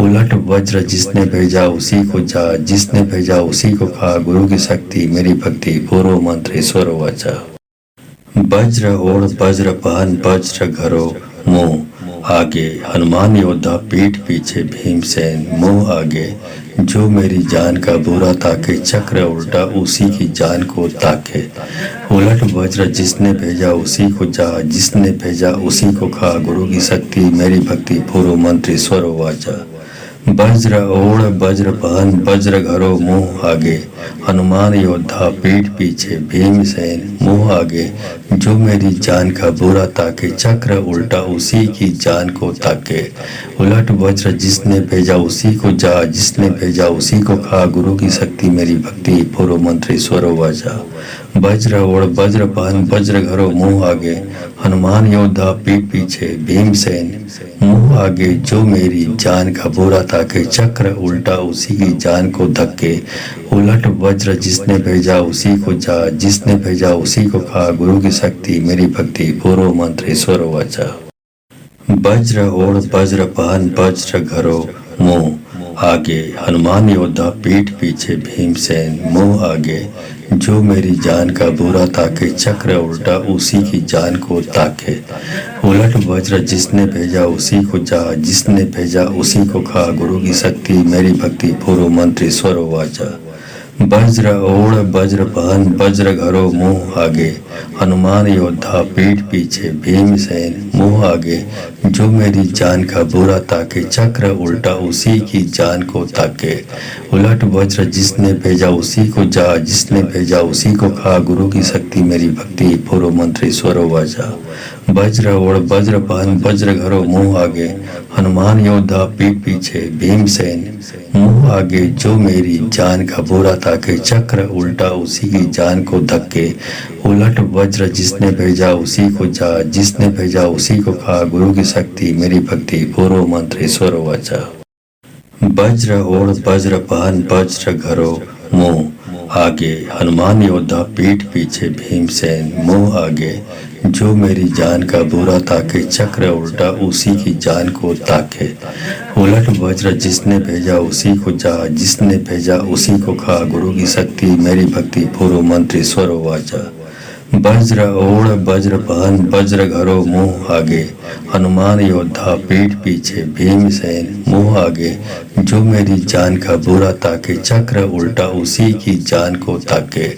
Speaker 1: उलट वज्र जिसने भेजा उसी को जा, जिसने भेजा उसी को खा। गुरु की शक्ति मेरी भक्ति, पूर्व मंत्री स्वर वाचा। वज्र ओढ़ वज्रपान वज्र घरो मुँह आगे, हनुमान योद्धा पीठ पीछे भीमसेन मुँह आगे। जो मेरी जान का बुरा ताके, चक्र उल्टा उसी की जान को ताके। उलट वज्र जिसने भेजा उसी को जा, जिसने भेजा उसी को खा। गुरु की शक्ति मेरी भक्ति, पूर्व मंत्री स्वर वाचा। वज्र ओढ़ वज्रपान वज्र घरो मुँह आगे, हनुमान योद्धा पीठ पीछे भीमसेन मुँह आगे। जो मेरी जान का बुरा ताके, चक्र उल्टा उसी की जान को ताके। उलट वज्र जिसने भेजा उसी को जा, जिसने भेजा उसी को खा। गुरु की शक्ति मेरी भक्ति, पूर्व मंत्री स्वर वाचा। वज्र ओढ़ वज्रपान वज्र घरो मुँह आगे, हनुमान योद्धा पीठ पीछे भीमसेन मुँह आगे। जो मेरी जान का बुरा ताके, चक्र उल्टा उसी की जान को धक्के। उलट वज्र जिसने भेजा उसी को जा, जिसने भेजा उसी को खा। गुरु की शक्ति मेरी भक्ति, पूर्व मंत्री स्वर वाचा। वज्र ओढ़ वज्रपान वज्र घरो मुँह आगे, हनुमान योद्धा पीठ पीछे भीमसेन मुँह आगे। जो मेरी जान का बुरा ताके, चक्र उल्टा उसी की जान को ताके। उलट वज्र जिसने भेजा उसी को जा, जिसने भेजा उसी को खा। गुरु की शक्ति मेरी भक्ति, पूर्व मंत्री स्वर वाचा। वज्र ओढ़ वज्रपान वज्र घरो मुँह आगे, हनुमान योद्धा पीठ पीछे भीमसेन मुँह आगे। जो मेरी जान का बुरा ताके, चक्र उल्टा उसी की जान को ताके। उलट वज्र जिसने भेजा उसी को जा, जिसने भेजा उसी को खा। गुरु की शक्ति मेरी भक्ति, पूर्व मंत्री स्वर वाचा। वज्र ओढ़ वज्रपान वज्र घरो मुँह आगे, हनुमान योद्धा पीठ पीछे भीमसेन मुँह आगे। जो मेरी जान का बुरा ताके, चक्र उल्टा उसी की जान को धक्के। उलट वज्र जिसने भेजा उसी को जा, जिसने भेजा उसी को खा। गुरु की शक्ति मेरी भक्ति, पूर्व मंत्री स्वर वाचा। वज्र ओढ़ वज्रपान वज्र घरो मुँह आगे हनुमान योद्धा, पीठ पीछे भीमसेन, मुंह आगे जो मेरी जान का बुरा ताके, चक्र उल्टा उसी की जान को ताके। उलट वज्र जिसने भेजा उसी को जा, जिसने भेजा उसी को खा, गुरु की शक्ति मेरी भक्ति, पूर्व मंत्री स्वर वाचा। वज्र ओढ़ वज्र पहन, वज्र घरो मुंह आगे, हनुमान योद्धा, पीठ पीछे भीमसेन, मुंह आगे जो मेरी जान का बुरा ताके, चक्र उल्टा उसी की जान को ताके।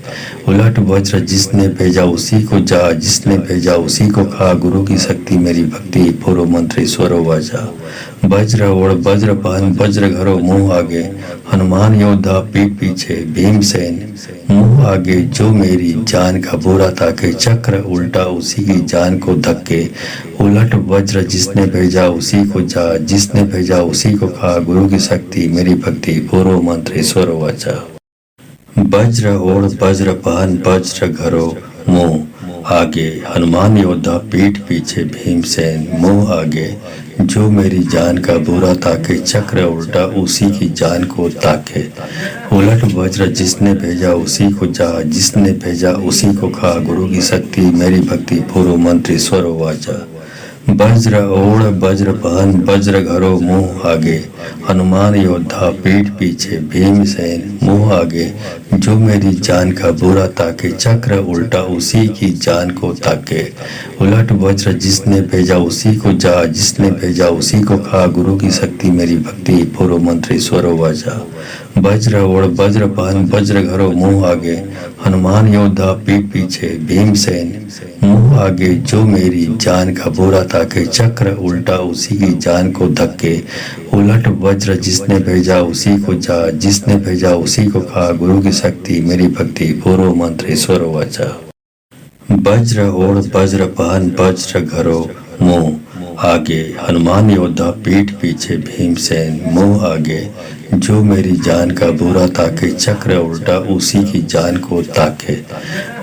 Speaker 1: उलट वज्र जिसने भेजा उसी को जा, जिसने भेजा उसी को खा, गुरु की शक्ति मेरी भक्ति, पूर्व मंत्री स्वर वाचा। वज्र ओढ़ वज्र पहन, वज्र घरो मुंह आगे, हनुमान योद्धा, पीठ पीछे भीमसेन, मुंह आगे जो मेरी जान का बुरा ताके, चक्र उल्टा उसी की जान को धक्के। उलट वज्र जिसने भेजा उसी को जा, जिसने भेजा उसी को खा, गुरु की शक्ति मेरी भक्ति, पूर्व मंत्री स्वर वाचा। वज्र ओढ़ वज्र पहन, वज्र घरो मुंह आगे, हनुमान योद्धा, पीठ पीछे भीमसेन, मुंह आगे जो मेरी जान का बुरा ताके, चक्र उल्टा उसी की जान को ताके। उलट वज्र जिसने भेजा उसी को जा, जिसने भेजा उसी को खा, गुरु की शक्ति मेरी भक्ति, पूर्व मंत्री स्वर वाचा। वज्र ओढ़ वज्र पहन, वज्र घरो मुंह आगे, हनुमान योद्धा, पीठ पीछे भीमसेन, मुंह आगे जो मेरी जान का बुरा ताके, चक्र उल्टा उसी की जान को ताके। उलट वज्र जिसने भेजा उसी को जा, जिसने भेजा उसी को खा, गुरु की शक्ति मेरी भक्ति, पूर्व मंत्री स्वर वाचा। वज्र ओढ़ वज्र पहन, वज्र घरो मुंह आगे, हनुमान योद्धा, पीठ पीछे भीमसेन, मुंह आगे जो मेरी जान का बुरा ताके, चक्र उल्टा उसी की जान को धक्के। उलट वज्र जिसने भेजा उसी को जा, जिसने भेजा उसी को खा, गुरु की शक्ति मेरी भक्ति, पूर्व मंत्री स्वर वाचा। वज्र ओढ़ वज्र पहन, वज्र घरो मुंह आगे, हनुमान योद्धा, पीठ पीछे भीमसेन, मुंह आगे जो मेरी जान का बुरा ताके, चक्र उल्टा उसी की जान को ताके।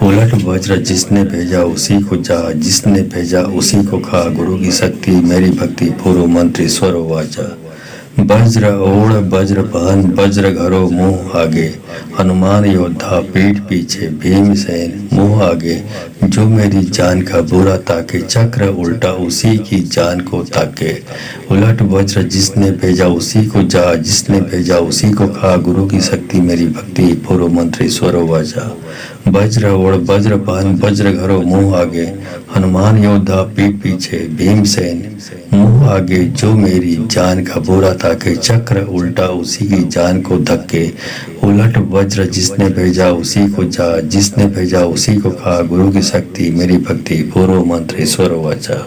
Speaker 1: उलट वज्र जिसने भेजा उसी को जा, जिसने भेजा उसी को खा, गुरु की शक्ति मेरी भक्ति, पूर्व मंत्री स्वर वाचा। वज्र ओढ़ वज्र पहन, वज्र घरो मुंह आगे, हनुमान योद्धा, पीठ पीछे भीमसेन, मुंह आगे जो मेरी जान का बुरा ताके, चक्र उल्टा उसी की जान को ताके। उलट वज्र जिसने भेजा उसी को जा, जिसने भेजा उसी को खा, गुरु की शक्ति मेरी भक्ति, पूर्व मंत्री स्वर वाचा। वज्र ओढ़ वज्र पहन, वज्र घरो मुंह आगे, हनुमान योद्धा, पीठ पीछे भीमसेन, मुंह आगे जो मेरी जान का बुरा ताके, चक्र उल्टा उसी की जान को धक्के। उलट वज्र जिसने भेजा उसी को जा, जिसने भेजा उसी को खा, गुरु की शक्ति मेरी भक्ति, पूर्व मंत्री स्वर वाचा।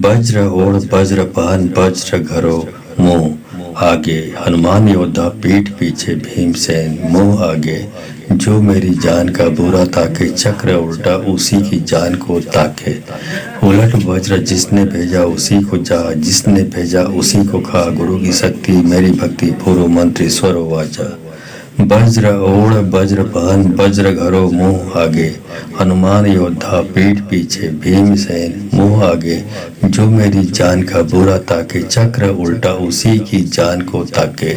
Speaker 1: वज्र ओढ़ वज्र पहन, वज्र घरो मुंह आगे, हनुमान योद्धा, पीठ पीछे भीमसेन, मुंह आगे जो मेरी जान का बुरा ताके, चक्र उल्टा उसी की जान को ताके। उलट वज्र जिसने भेजा उसी को जा, जिसने भेजा उसी को खा, गुरु की शक्ति मेरी भक्ति, पूर्व मंत्री स्वर वाचा। वज्र ओढ़ वज्र पहन, वज्र घरो मुंह आगे, हनुमान योद्धा, पीठ पीछे भीमसेन, मुंह आगे जो मेरी जान का बुरा ताके, चक्र उल्टा उसी की जान को ताके।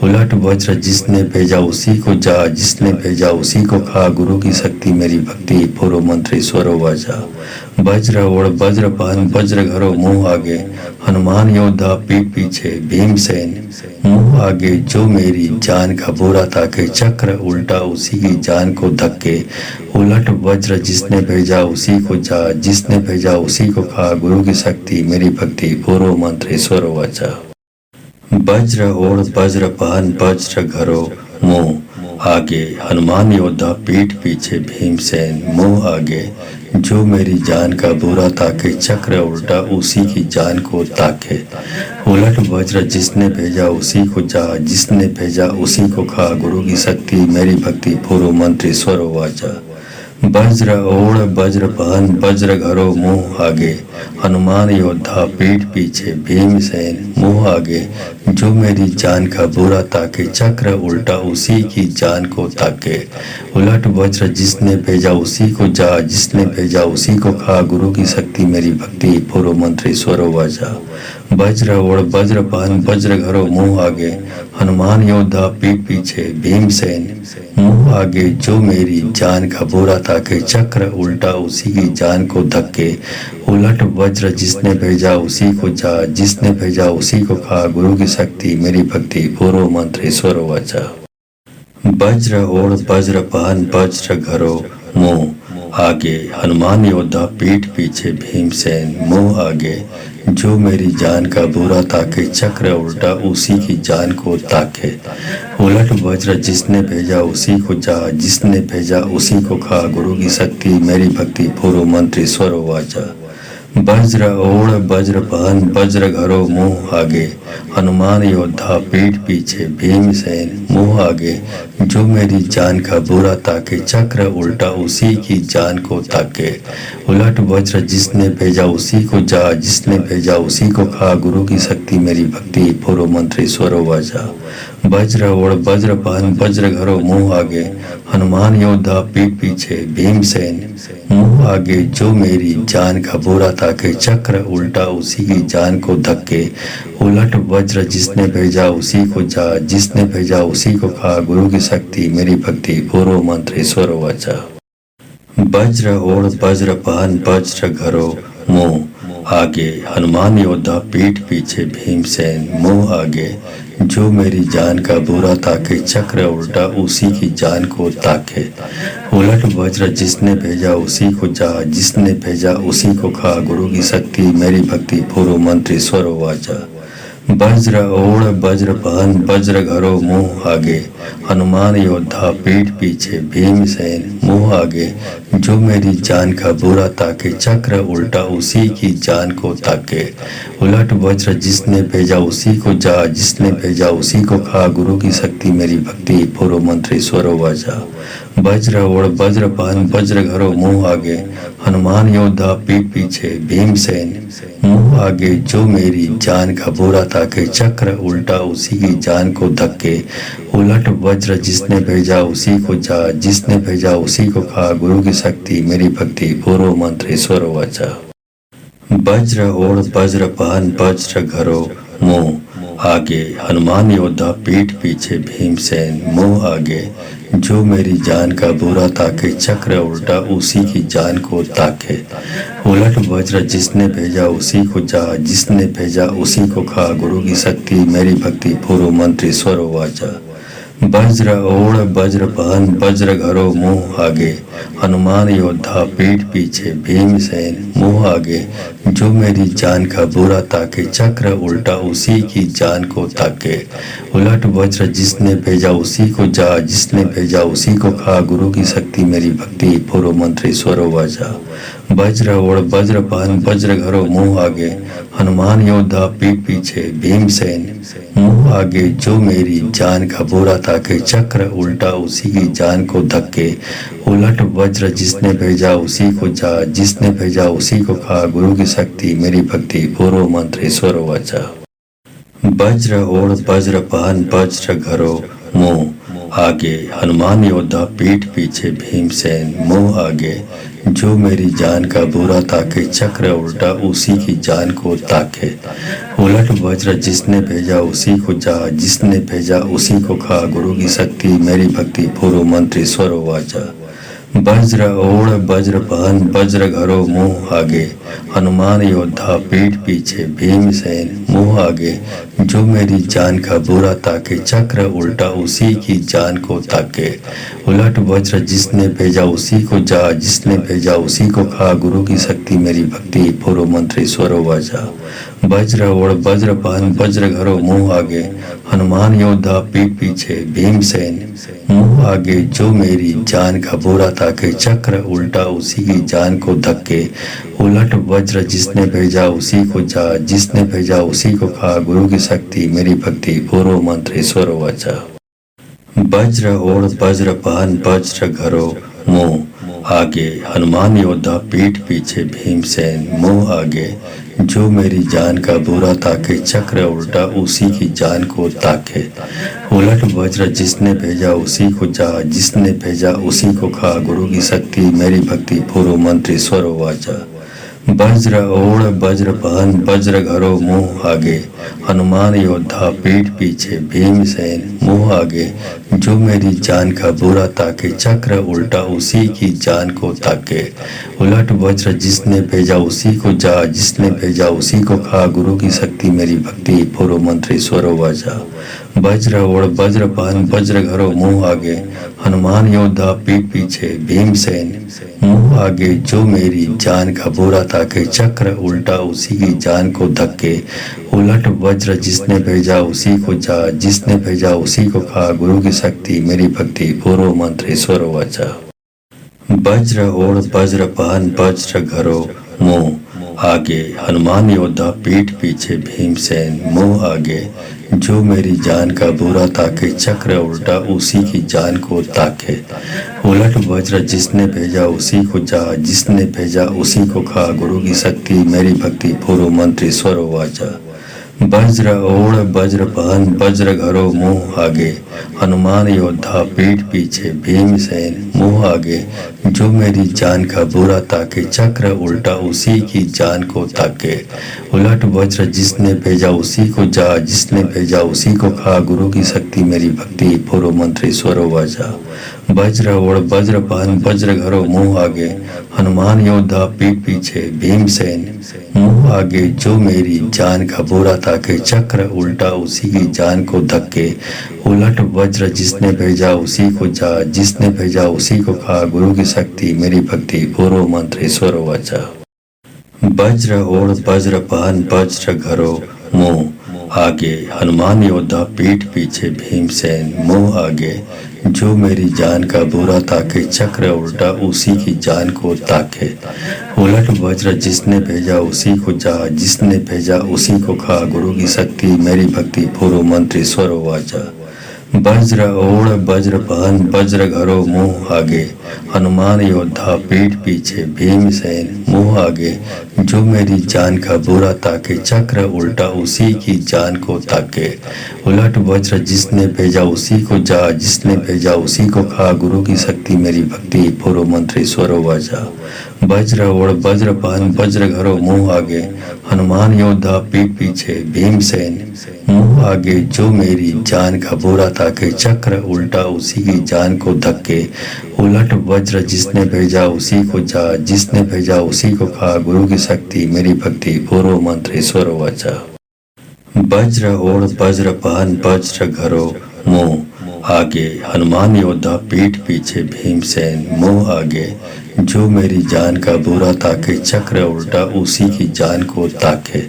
Speaker 1: उलट वज्र जिसने भेजा उसी को जा, जिसने भेजा उसी को खा, गुरु की शक्ति मेरी भक्ति, पूर्व मंत्री स्वर वाचा। वज्र ओढ़ वज्र पहन, वज्र घरो मुंह आगे, हनुमान योद्धा, पीठ पीछे भीमसेन, मुंह आगे जो मेरी जान का बुरा ताके, चक्र उल्टा उसी की जान को धक्के। उलट वज्र जिसने भेजा उसी को जा, जिसने भेजा उसी को खा, गुरु की शक्ति मेरी भक्ति, पूर्व मंत्री स्वर वाचा। वज्र ओढ़ वज्र पहन, वज्र घरो मुंह आगे, हनुमान योद्धा, पीठ पीछे भीमसेन, मुंह आगे जो मेरी जान का बुरा ताके, चक्र उल्टा उसी की जान को ताके। उलट वज्र जिसने भेजा उसी को जा, जिसने भेजा उसी को खा, गुरु की शक्ति मेरी भक्ति, पूर्व मंत्री स्वर वाचा। वज्र ओढ़ वज्र पहन, वज्र घरो मुंह आगे, हनुमान योद्धा, पीठ पीछे भीमसेन, मुंह आगे जो मेरी जान का बुरा ताके, चक्र उल्टा उसी की जान को ताके। उलट वज्र जिसने भेजा उसी को जा, जिसने भेजा उसी को खा, गुरु की शक्ति मेरी भक्ति, पूर्व मंत्री स्वर वाचा। वज्र ओढ़ वज्र पहन वज्र घरो मुंह आगे, हनुमान योद्धा पीठ पीछे भीमसेन मुंह आगे। जो मेरी जान का बुरा ताके, चक्र उल्टा उसी की जान को धक्के। उलट वज्र जिसने भेजा उसी को जा, जिसने भेजा उसी को खा। गुरु की शक्ति मेरी भक्ति, पूर्व मंत्र ईश्वर वाचा। वज्र ओढ़ वज्र पहन वज्र घरो मुंह आगे, हनुमान योद्धा पीठ पीछे भीमसेन मुंह आगे। जो मेरी जान का बुरा ताके, चक्र उल्टा उसी की जान को ताके। उलट वज्र जिसने भेजा उसी को जा, जिसने भेजा उसी को खा। गुरु की शक्ति मेरी भक्ति, पूर्व मंत्र ईश्वर वाचा। वज्र ओढ़ वज्र पहन वज्र घरो मुंह आगे, हनुमान योद्धा पीठ पीछे भीमसेन मुंह आगे। जो मेरी जान का बुरा ताके, चक्र उल्टा उसी की जान को ताके। उलट वज्र जिसने भेजा उसी को जा, जिसने भेजा उसी को खा। गुरु की शक्ति मेरी भक्ति, पूर्व मंत्र ईश्वर वाचा। वज्र ओढ़ वज्र पहन वज्र घरो मुंह आगे, हनुमान योद्धा पीठ पीछे भीमसेन मुंह आगे। जो मेरी जान का बुरा ताके, चक्र उल्टा उसी की जान को धक्के। उलट वज्र जिसने भेजा उसी को जा, जिसने भेजा उसी को खा। गुरु की शक्ति मेरी भक्ति, पूर्व मंत्र ईश्वर वाचा। वज्र ओढ़ वज्र पहन वज्र घरो मुंह आगे, हनुमान योद्धा पीठ पीछे भीमसेन मुंह आगे। जो मेरी जान का बुरा ताके, चक्र उल्टा उसी की जान को ताके। उलट वज्र जिसने भेजा उसी को जा, जिसने भेजा उसी को खा। गुरु की शक्ति मेरी भक्ति, पूर्व मंत्र ईश्वर वाचा। वज्र ओढ़ वज्र पहन वज्र घरो मुंह आगे, हनुमान योद्धा पीठ पीछे भीमसेन मुंह आगे। जो मेरी जान का बुरा ताके, चक्र उल्टा उसी की जान को ताके। उलट वज्र जिसने भेजा उसी को जा, जिसने भेजा उसी को खा। गुरु की शक्ति मेरी भक्ति, पूर्व मंत्र ईश्वर वाचा। वज्र ओढ़ वज्र पहन वज्र घरो मुंह आगे, हनुमान योद्धा पीठ पीछे भीमसेन मुंह आगे। जो मेरी जान का बुरा ताके, चक्र उल्टा उसी की जान को धक्के। उलट वज्र जिसने भेजा उसी को जा, जिसने भेजा उसी को खा। गुरु की शक्ति मेरी भक्ति, पूर्व मंत्र ईश्वर वाचा। वज्र ओढ़ वज्र पहन वज्र घरो मुंह आगे, हनुमान योद्धा पीठ पीछे भीमसेन मुंह आगे। जो मेरी जान का बुरा ताके, चक्र उल्टा उसी की जान को ताके। उलट वज्र जिसने भेजा उसी को जा, जिसने भेजा उसी को खा। गुरु की शक्ति मेरी भक्ति, पूर्व मंत्र ईश्वर वाचा। वज्र ओढ़ वज्र पहन वज्र घरो मुंह आगे, हनुमान योद्धा पीठ पीछे भीमसेन मुंह आगे। जो मेरी जान का बुरा ताके, चक्र उल्टा उसी की जान को ताके। उलट वज्र जिसने भेजा उसी को जा, जिसने भेजा उसी को खा। गुरु की शक्ति मेरी भक्ति, पूर्व मंत्र ईश्वर वाचा। वज्र ओढ़ वज्र पहन वज्र घरो मुंह आगे, हनुमान योद्धा पीठ पीछे भीमसेन मुंह आगे। जो मेरी जान का बुरा ताके, चक्र उल्टा उसी की जान को धक्के। उलट वज्र जिसने भेजा उसी को जा, जिसने भेजा उसी को खा। गुरु की शक्ति मेरी भक्ति, पूर्व मंत्र ईश्वर वाचा। वज्र ओढ़ वज्र पहन वज्र घरो मुंह आगे, हनुमान योद्धा पीठ पीछे भीमसेन मुंह आगे। जो मेरी जान का बुरा ताके, चक्र उल्टा उसी की जान को ताके। उलट वज्र जिसने भेजा उसी को जा, जिसने भेजा उसी को खा। गुरु की शक्ति मेरी भक्ति, पूर्व मंत्र ईश्वर वाचा। वज्र ओढ़ वज्र पहन वज्र घरो मुंह आगे, हनुमान योद्धा पीठ पीछे भीमसेन मुंह आगे। जो मेरी जान का बुरा ताके, चक्र उल्टा उसी की जान को ताके। उलट वज्र जिसने भेजा उसी को जा, जिसने भेजा उसी को खा। गुरु की शक्ति मेरी भक्ति, पूर्व मंत्र ईश्वर वाचा। वज्र ओढ़ वज्र पहन वज्र घरो मुंह आगे, हनुमान योद्धा पीठ पीछे भीमसेन मुंह आगे। जो मेरी जान का बुरा ताके, चक्र उल्टा उसी की जान को धक्के। उलट वज्र जिसने भेजा उसी को जा, जिसने भेजा उसी को खा। गुरु की शक्ति मेरी भक्ति, पूर्व मंत्र ईश्वर वाचा। वज्र ओढ़ वज्र पहन वज्र घरो मुंह आगे, हनुमान योद्धा पीठ पीछे भीमसेन मुंह आगे। जो मेरी जान का बुरा ताके, चक्र उल्टा उसी की जान को ताके। उलट वज्र जिसने भेजा उसी को जा, जिसने भेजा उसी को खा। गुरु की शक्ति मेरी भक्ति, पूर्व मंत्र ईश्वर वाचा। वज्र ओढ़ वज्रपान वज्र घरो मुँह आगे, हनुमान योद्धा पीठ पीछे भीमसेन मुँह आगे। जो मेरी जान का बुरा ताके, चक्र उल्टा उसी की जान को ताके। उलट वज्र जिसने भेजा उसी को जा, जिसने भेजा उसी को खा। गुरु की शक्ति मेरी भक्ति, पूर्व मंत्र ईश्वरो वाचा। वज्र ओढ़ वज्रपान वज्र घरो मुँह आगे, हनुमान योद्धा पीठ पीछे भीमसेन मुँह आगे। जो मेरी जान का बुरा ताके, चक्र उल्टा उसी की जान को धक्के। उलट वज्र जिसने भेजा उसी को जा, जिसने भेजा उसी को खा। गुरु की शक्ति मेरी भक्ति, पूर्व मंत्र ईश्वर वाचा। वज्र ओढ़ वज्रपान वज्र घरो मुँह आगे, हनुमान योद्धा पीठ पीछे भीमसेन मुँह आगे। जो मेरी जान का बुरा ताके, चक्र उल्टा उसी की जान को ताके। उलट वज्र जिसने भेजा उसी को जा, जिसने भेजा उसी को खा। गुरु की शक्ति मेरी भक्ति, पूर्व मंत्र ईश्वर वाचा। वज्र ओढ़ वज्रपान वज्र घरो मुँह आगे, हनुमान योद्धा पीठ पीछे भीमसेन मुँह आगे। जो मेरी जान का बुरा ताके, चक्र उल्टा उसी की जान को ताके। उलट वज्र जिसने भेजा उसी को जा, जिसने भेजा उसी को खा। गुरु की शक्ति मेरी भक्ति, पूर्व मंत्र ईश्वर वाचा। वज्र ओढ़ वज्रपान वज्र घरो मुँह आगे, हनुमान योद्धा पीठ पीछे भीमसेन मुँह आगे। जो मेरी जान का बुरा ताके, चक्र उल्टा उसी की जान को धक्के। उलट वज्र जिसने भेजा उसी को जा, जिसने भेजा उसी को खा। गुरु की शक्ति मेरी भक्ति, पूर्व मंत्र ईश्वर वाचा। वज्र ओढ़ वज्रपान वज्र घरो मुँह आगे, हनुमान योद्धा पीठ पीछे भीमसेन मुँह आगे। जो मेरी जान का बुरा ताके, चक्र उल्टा उसी की जान को ताके। उलट वज्र जिसने भेजा उसी को जा, जिसने भेजा उसी को खा। गुरु की शक्ति मेरी भक्ति, पूर्व मंत्र ईश्वर वाचा। वज्र ओढ़ वज्रपान वज्र घरो मुँह आगे, हनुमान योद्धा पीठ पीछे भीमसेन मुँह आगे। जो मेरी जान का बुरा ताके, चक्र उल्टा उसी की जान को ताके। उलट वज्र जिसने भेजा उसी को जा, जिसने भेजा उसी को खा। गुरु की शक्ति मेरी भक्ति, पूर्व मंत्र ईश्वर वाचा। वज्र ओढ़ वज्रपान वज्र घरो मुँह आगे, हनुमान योद्धा पीठ पीछे भीमसेन मुँह आगे। जो मेरी जान का बुरा ताके, चक्र उल्टा उसी की जान को धक्के। उलट वज्र जिसने भेजा उसी को जा, जिसने भेजा उसी को खा। गुरु की शक्ति मेरी भक्ति, पूर्व मंत्र ईश्वर वाचा। वज्र ओढ़ वज्रपान वज्र घरो मुँह आगे, हनुमान योद्धा पीठ पीछे भीमसेन मुँह आगे। जो मेरी जान का बुरा ताके, चक्र उल्टा उसी की जान को ताके।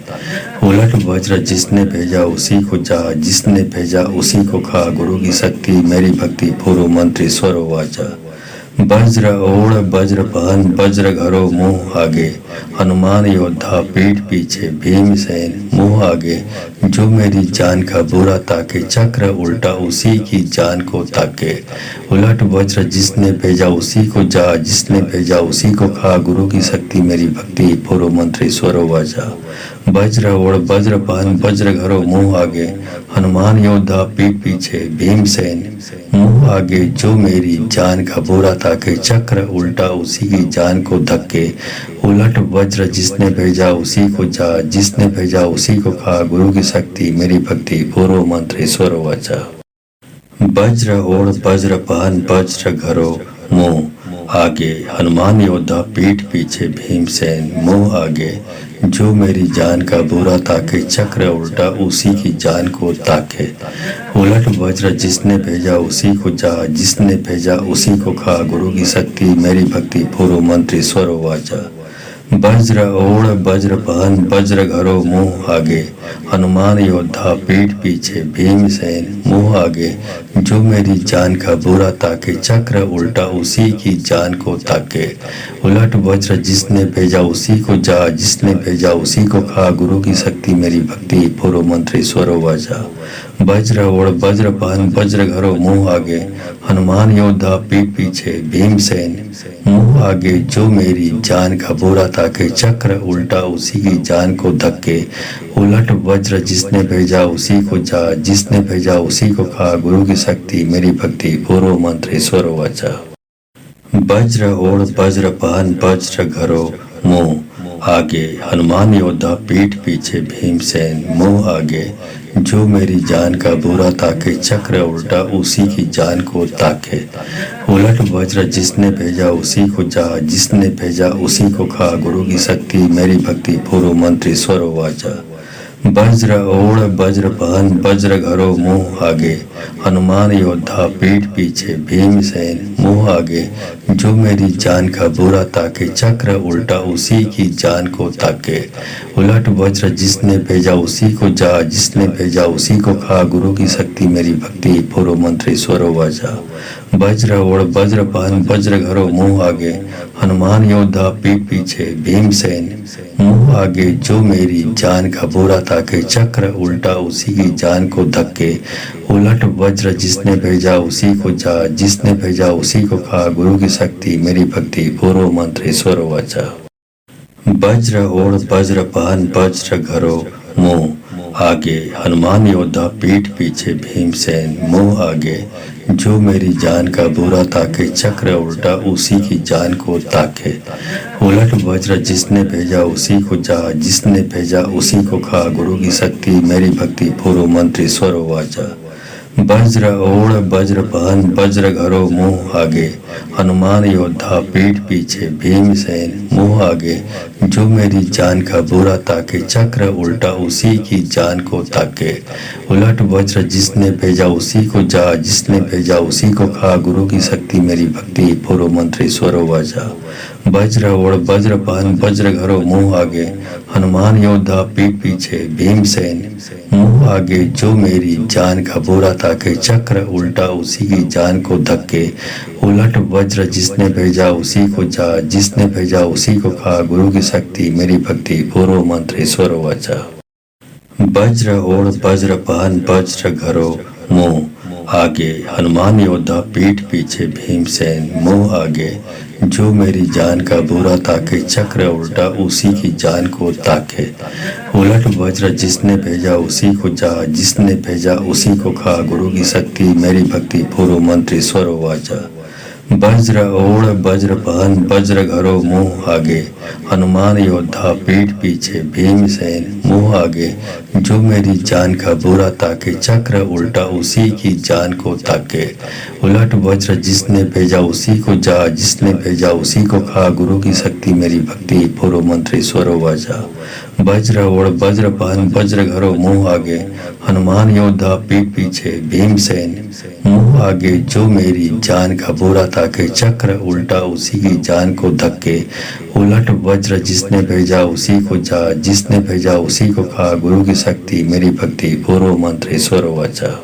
Speaker 1: उलट वज्र जिसने भेजा उसी को जा, जिसने भेजा उसी को खा। गुरु की शक्ति मेरी भक्ति, पूर्व मंत्र ईश्वर वाचा। वज्र ओढ़ वज्रपान वज्र घरो मुँह आगे, हनुमान योद्धा पीठ पीछे भीमसेन मुँह आगे। जो मेरी जान का बुरा ताके, चक्र उल्टा उसी की जान को ताके। उलट वज्र जिसने भेजा उसी को जा, जिसने भेजा उसी को खा। गुरु की शक्ति मेरी भक्ति, पूर्व मंत्र ईश्वर वाचा। वज्र ओढ़ वज्रपान वज्र घरो मुँह आगे, हनुमान योद्धा पीठ पीछे भीमसेन मुँह आगे। जो मेरी जान का बुरा ताके, चक्र उल्टा उसी की जान को धक्के। उलट वज्र जिसने भेजा उसी को जा, जिसने भेजा उसी को खा। गुरु की शक्ति मेरी भक्ति, पूर्व मंत्र ईश्वर वाचा। वज्र ओढ़ वज्रपान वज्र घरो मुँह आगे, हनुमान योद्धा पीठ पीछे भीमसेन मुँह आगे। जो मेरी जान का बुरा ताके, चक्र उल्टा उसी की जान को ताके। उलट वज्र जिसने भेजा उसी को जा, जिसने भेजा उसी को खा। गुरु की शक्ति मेरी भक्ति, पूर्व मंत्र ईश्वर वाचा। वज्र ओढ़ वज्रपान वज्र घरो मुँह आगे, हनुमान योद्धा पीठ पीछे भीमसेन मुँह आगे। जो मेरी जान का बुरा ताके, चक्र उल्टा उसी की जान को ताके। उलट वज्र जिसने भेजा उसी को जा, जिसने भेजा उसी को खा। गुरु की शक्ति मेरी भक्ति, पूर्व मंत्र ईश्वर वाचा। वज्र ओढ़ वज्रपान वज्र घरो मुँह आगे, हनुमान योद्धा पीठ पीछे भीमसेन मुँह आगे। जो मेरी जान का बुरा ताके, चक्र उल्टा उसी की जान को धक्के। उलट वज्र जिसने भेजा उसी को जा, जिसने भेजा उसी को खा। गुरु की शक्ति मेरी भक्ति, पूर्व मंत्र ईश्वर वाचा। वज्र ओढ़ वज्रपान वज्र घरो मुँह आगे हनुमान योद्धा, पीठ पीछे भीमसेन, मुंह आगे जो मेरी जान का बुरा ताके, चक्र उल्टा उसी की जान को ताके। उलट वज्र जिसने भेजा उसी को जा, जिसने भेजा उसी को खा, गुरु की शक्ति मेरी भक्ति, पूर्व मंत्री स्वर वाचा। वज्र ओढ़ वज्र पहन, वज्र घरो मुंह आगे, हनुमान योद्धा, पीठ पीछे भीमसेन, मुंह आगे जो मेरी जान का बुरा ताके, चक्र उल्टा उसी की जान को ताके। उलट वज्र जिसने भेजा उसी को जा, जिसने भेजा उसी को खा, गुरु की शक्ति मेरी भक्ति, पूर्व मंत्री स्वर वाचा। वज्र ओढ़ वज्र पहन, वज्र घरो मुंह आगे, हनुमान योद्धा, पीठ पीछे भीमसेन, मुंह आगे जो मेरी जान का बुरा ताके, चक्र उल्टा उसी की जान को धक्के। उलट वज्र जिसने भेजा उसी को जा, जिसने भेजा उसी को खा, गुरु की शक्ति मेरी भक्ति, पूर्व मंत्री स्वर वाचा। वज्र ओढ़ वज्र पहन, वज्र घरो मुंह आगे, हनुमान योद्धा, पीठ पीछे भीमसेन, मुंह आगे जो मेरी जान का बुरा ताके, चक्र उल्टा उसी की जान को ताके। उलट वज्र जिसने भेजा उसी को जा, जिसने भेजा उसी को खा, गुरु की शक्ति मेरी भक्ति, पूर्व मंत्री स्वर वाचा। वज्र ओढ़ वज्र पहन, वज्र घरो मुंह आगे, हनुमान योद्धा, पीठ पीछे भीमसेन, मुंह आगे जो मेरी जान का बुरा ताके, चक्र उल्टा उसी की जान को ताके। उलट वज्र जिसने भेजा उसी को जा, जिसने भेजा उसी को खा, गुरु की शक्ति मेरी भक्ति, पूर्व मंत्री स्वर वाचा। वज्र ओढ़ वज्र पहन, वज्र घरो मुंह आगे, हनुमान योद्धा, पीठ पीछे भीमसेन, मुंह आगे जो मेरी जान का बुरा ताके, चक्र उल्टा उसी की जान को धक्के। उलट वज्र जिसने भेजा उसी को जा, जिसने भेजा उसी को खा, गुरु की शक्ति मेरी भक्ति, पूर्व मंत्री स्वर वाचा। वज्र ओढ़ वज्र पहन, वज्र घरो मुंह आगे, हनुमान योद्धा, पीठ पीछे भीमसेन, मुंह आगे जो मेरी जान का बुरा ताके, चक्र उल्टा उसी की जान को ताके। उलट वज्र जिसने भेजा उसी को जा, जिसने भेजा उसी को खा, गुरु की शक्ति मेरी भक्ति, पूर्व मंत्री स्वर वाचा। वज्र ओढ़ वज्र पहन, वज्र घरो मुंह आगे, हनुमान योद्धा, पीठ पीछे भीमसेन, मुंह आगे जो मेरी जान का बुरा ताके, चक्र उल्टा उसी की जान को ताके। उलट वज्र जिसने भेजा उसी को जा, जिसने भेजा उसी को खा, गुरु की शक्ति मेरी भक्ति, पूर्व मंत्री स्वर वाचा। वज्र ओढ़ वज्र पहन, वज्र घरो मुंह आगे, हनुमान योद्धा, पीठ पीछे भीमसेन, मुंह आगे जो मेरी जान का बुरा ताके, चक्र उल्टा उसी की जान को धक्के। उलट वज्र जिसने भेजा उसी को जा, जिसने भेजा उसी को खा, गुरु की शक्ति मेरी भक्ति, पूर्व मंत्री स्वर वाचा।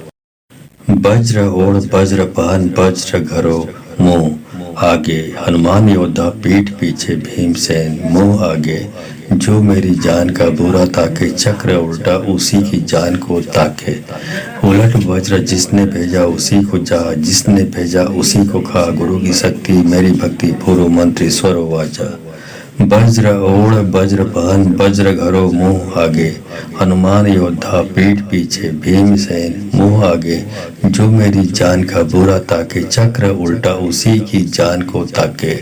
Speaker 1: वज्र ओढ़ वज्र पहन, वज्र घरो मुंह आगे, हनुमान योद्धा, पीठ पीछे भीमसेन, मुंह आगे जो मेरी जान का बुरा ताके, चक्र उल्टा उसी की जान को ताके। उलट वज्र जिसने भेजा उसी को जा, जिसने भेजा उसी को खा, गुरु की शक्ति मेरी भक्ति, पूर्व मंत्री स्वर वाचा। वज्र ओढ़ वज्र पहन, वज्र घरो मुंह आगे, हनुमान योद्धा, पीठ पीछे भीमसेन, मुंह आगे जो मेरी जान का बुरा ताके, चक्र उल्टा उसी की जान को ताके।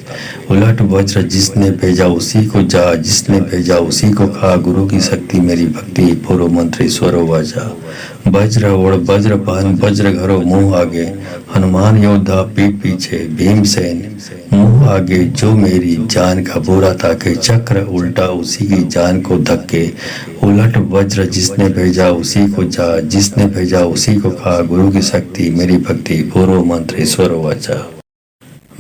Speaker 1: उलट वज्र जिसने भेजा उसी को जा, जिसने भेजा उसी को खा, गुरु की शक्ति मेरी भक्ति, पूर्व मंत्री स्वर वाचा। वज्र ओढ़ वज्र पहन, वज्र घरो मुंह आगे, हनुमान योद्धा, पीठ पीछे भीमसेन, मुंह आगे जो मेरी जान का बुरा ताके, चक्र उल्टा उसी की जान को धक्के। उलट वज्र जिसने भेजा उसी को जा, जिसने भेजा उसी को खा, गुरु की शक्ति मेरी भक्ति, पूर्व मंत्री स्वर वाचा।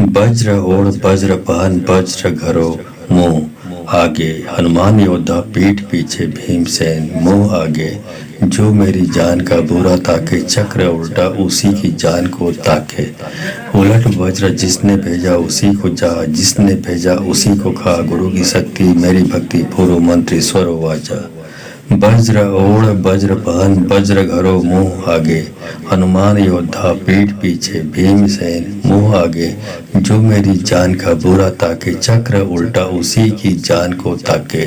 Speaker 1: वज्र ओढ़ वज्र पहन, वज्र घरो मुंह आगे, हनुमान योद्धा, पीठ पीछे भीमसेन, मुंह आगे जो मेरी जान का बुरा ताके, चक्र उल्टा उसी की जान को ताके। उलट वज्र जिसने भेजा उसी को जा, जिसने भेजा उसी को खा, गुरु की शक्ति मेरी भक्ति, पूर्व मंत्री स्वर वाचा। वज्र ओढ़ वज्र पहन, वज्र घरो मुंह आगे, हनुमान योद्धा, पीठ पीछे भीमसेन, मुंह आगे जो मेरी जान का बुरा ताके, चक्र उल्टा उसी की जान को ताके।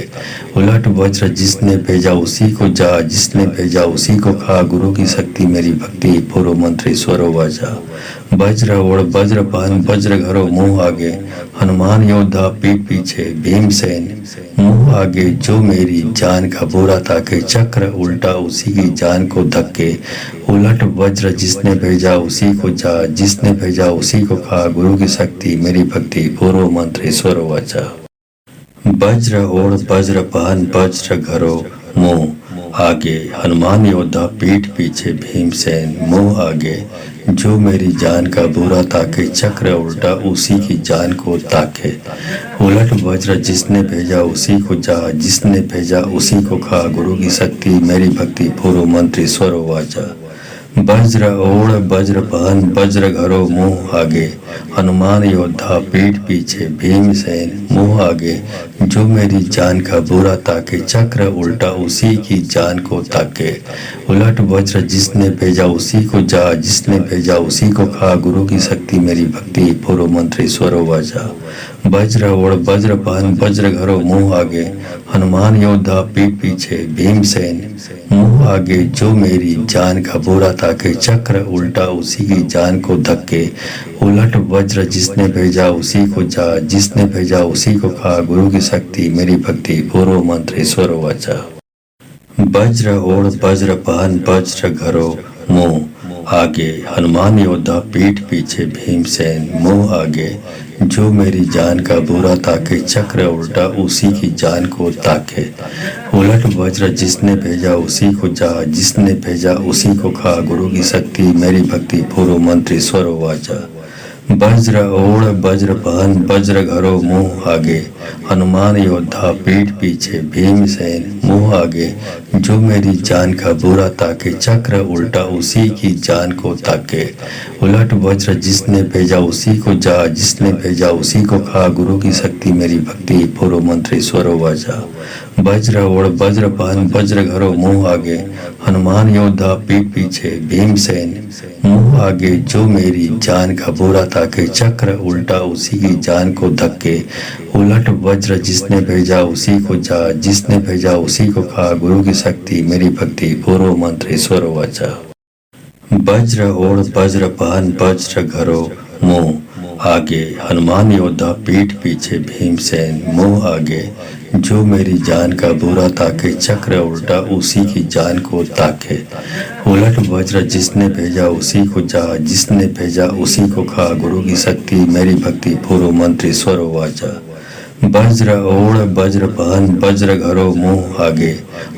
Speaker 1: उलट वज्र जिसने भेजा उसी को जा, जिसने भेजा उसी को खा, गुरु की शक्ति मेरी भक्ति, पूर्व मंत्री स्वर वाचा। वज्र ओढ़ वज्र पहन वज्र घरो मुंह आगे, हनुमान योद्धा पीठ पीछे भीमसेन मुंह आगे। जो मेरी जान का बुरा ताके, चक्र उल्टा उसी की जान को धक्के। उलट वज्र जिसने भेजा उसी को जा, जिसने भेजा उसी को खा। गुरु की शक्ति मेरी भक्ति, पूर्व मंत्र ईश्वर वाचा। वज्र ओढ़ वज्र पहन वज्र घरो मुंह आगे, हनुमान योद्धा पीठ पीछे भीमसेन मुंह आगे। जो मेरी जान का बुरा ताके, चक्र उल्टा उसी की जान को ताके। उलट वज्र जिसने भेजा उसी को जा, जिसने भेजा उसी को खा। गुरु की शक्ति मेरी भक्ति, पूर्व मंत्र ईश्वर वाचा। वज्र ओढ़ वज्र पहन वज्र घरो मुंह आगे, हनुमान योद्धा पीठ पीछे भीमसेन मुंह आगे। जो मेरी जान का बुरा ताके, चक्र उल्टा उसी की जान को ताके। उलट वज्र जिसने भेजा उसी को जा, जिसने भेजा उसी को खा। गुरु की शक्ति मेरी भक्ति, पूर्व मंत्र ईश्वर वाचा। वज्र ओढ़ वज्र पहन वज्र घरो मुंह आगे, हनुमान योद्धा पीठ पीछे भीमसेन मुंह आगे। जो मेरी जान का बुरा ताके, चक्र उल्टा उसी की जान को धक्के। उलट वज्र जिसने भेजा उसी को जा, जिसने भेजा उसी को खा। गुरु की शक्ति मेरी भक्ति, पूर्व मंत्र ईश्वर वाचा। वज्र ओढ़ वज्र पहन वज्र घरो मुंह आगे, हनुमान योद्धा पीठ पीछे भीमसेन मुंह आगे। जो मेरी जान का बुरा ताके, चक्र उल्टा उसी की जान को ताके। उलट वज्र जिसने भेजा उसी को जा, जिसने भेजा उसी को खा। गुरु की शक्ति मेरी भक्ति, पूर्व मंत्र ईश्वर वाचा। वज्र ओढ़ वज्र पहन वज्र घरो मुंह आगे, हनुमान योद्धा पीठ पीछे भीमसेन मुंह आगे। जो मेरी जान का बुरा ताके, चक्र उल्टा उसी की जान को ताके। उलट वज्र जिसने भेजा उसी को जा, जिसने भेजा उसी को खा। गुरु की शक्ति मेरी भक्ति, पूर्व मंत्र ईश्वर वाचा। वज्र ओढ़ वज्र पहन वज्र घरो मुंह आगे, हनुमान योद्धा पीठ पीछे भीमसेन मुंह आगे। जो मेरी जान का बुरा ताके, चक्र उल्टा उसी की जान को धक्के। उलट वज्र जिसने भेजा उसी को जा, जिसने भेजा उसी को खा। गुरु की शक्ति मेरी भक्ति, पूर्व मंत्र ईश्वर वाचा। वज्र ओढ़ वज्र पहन वज्र घरो मुंह आगे, हनुमान योद्धा पीठ पीछे भीमसेन मुंह आगे। जो मेरी जान का बुरा ताके, चक्र उल्टा उसी की जान को ताके। उलट वज्र जिसने भेजा उसी को जा, जिसने भेजा उसी को खा। गुरु की शक्ति मेरी भक्ति, पूर्व मंत्र ईश्वर वाचा। वज्र ओढ़ वज्र पहन वज्र घरो मुंह आगे,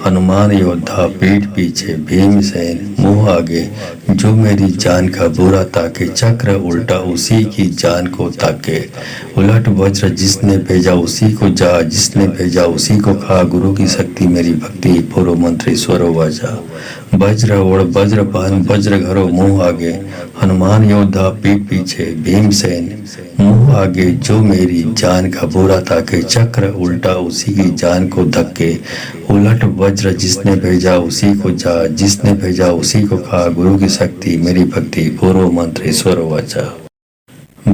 Speaker 1: हनुमान योद्धा पीठ पीछे भीमसेन मुंह आगे। जो मेरी जान का बुरा ताके, चक्र उल्टा उसी की जान को ताके। उलट वज्र जिसने भेजा उसी को जा, जिसने भेजा उसी को खा। गुरु की शक्ति मेरी भक्ति, पूर्व मंत्र ईश्वर वाचा। वज्र ओढ़ वज्र पहन वज्र घरो मुंह आगे, हनुमान योद्धा पीठ पीछे भीमसेन मुंह आगे। जो मेरी जान का बुरा ताके, चक्र उल्टा उसी की जान को धक्के। उलट वज्र जिसने भेजा उसी को जा, जिसने भेजा उसी को खा। गुरु की शक्ति मेरी भक्ति, पूर्व मंत्र ईश्वर वाचा।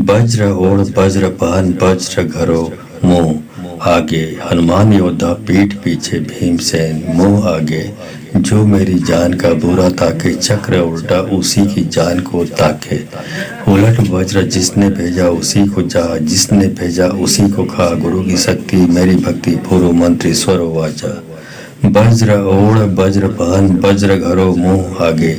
Speaker 1: वज्र ओढ़ वज्र पहन वज्र घरो मुंह आगे, हनुमान योद्धा पीठ पीछे भीमसेन मुंह आगे। जो मेरी जान का बुरा ताके, चक्र उल्टा उसी की जान को ताके। उलट वज्र जिसने भेजा उसी को जा, जिसने भेजा उसी को खा। गुरु की शक्ति मेरी भक्ति, पूर्व मंत्र ईश्वर वाचा। वज्र ओढ़ वज्र पहन वज्र घरो मुंह आगे,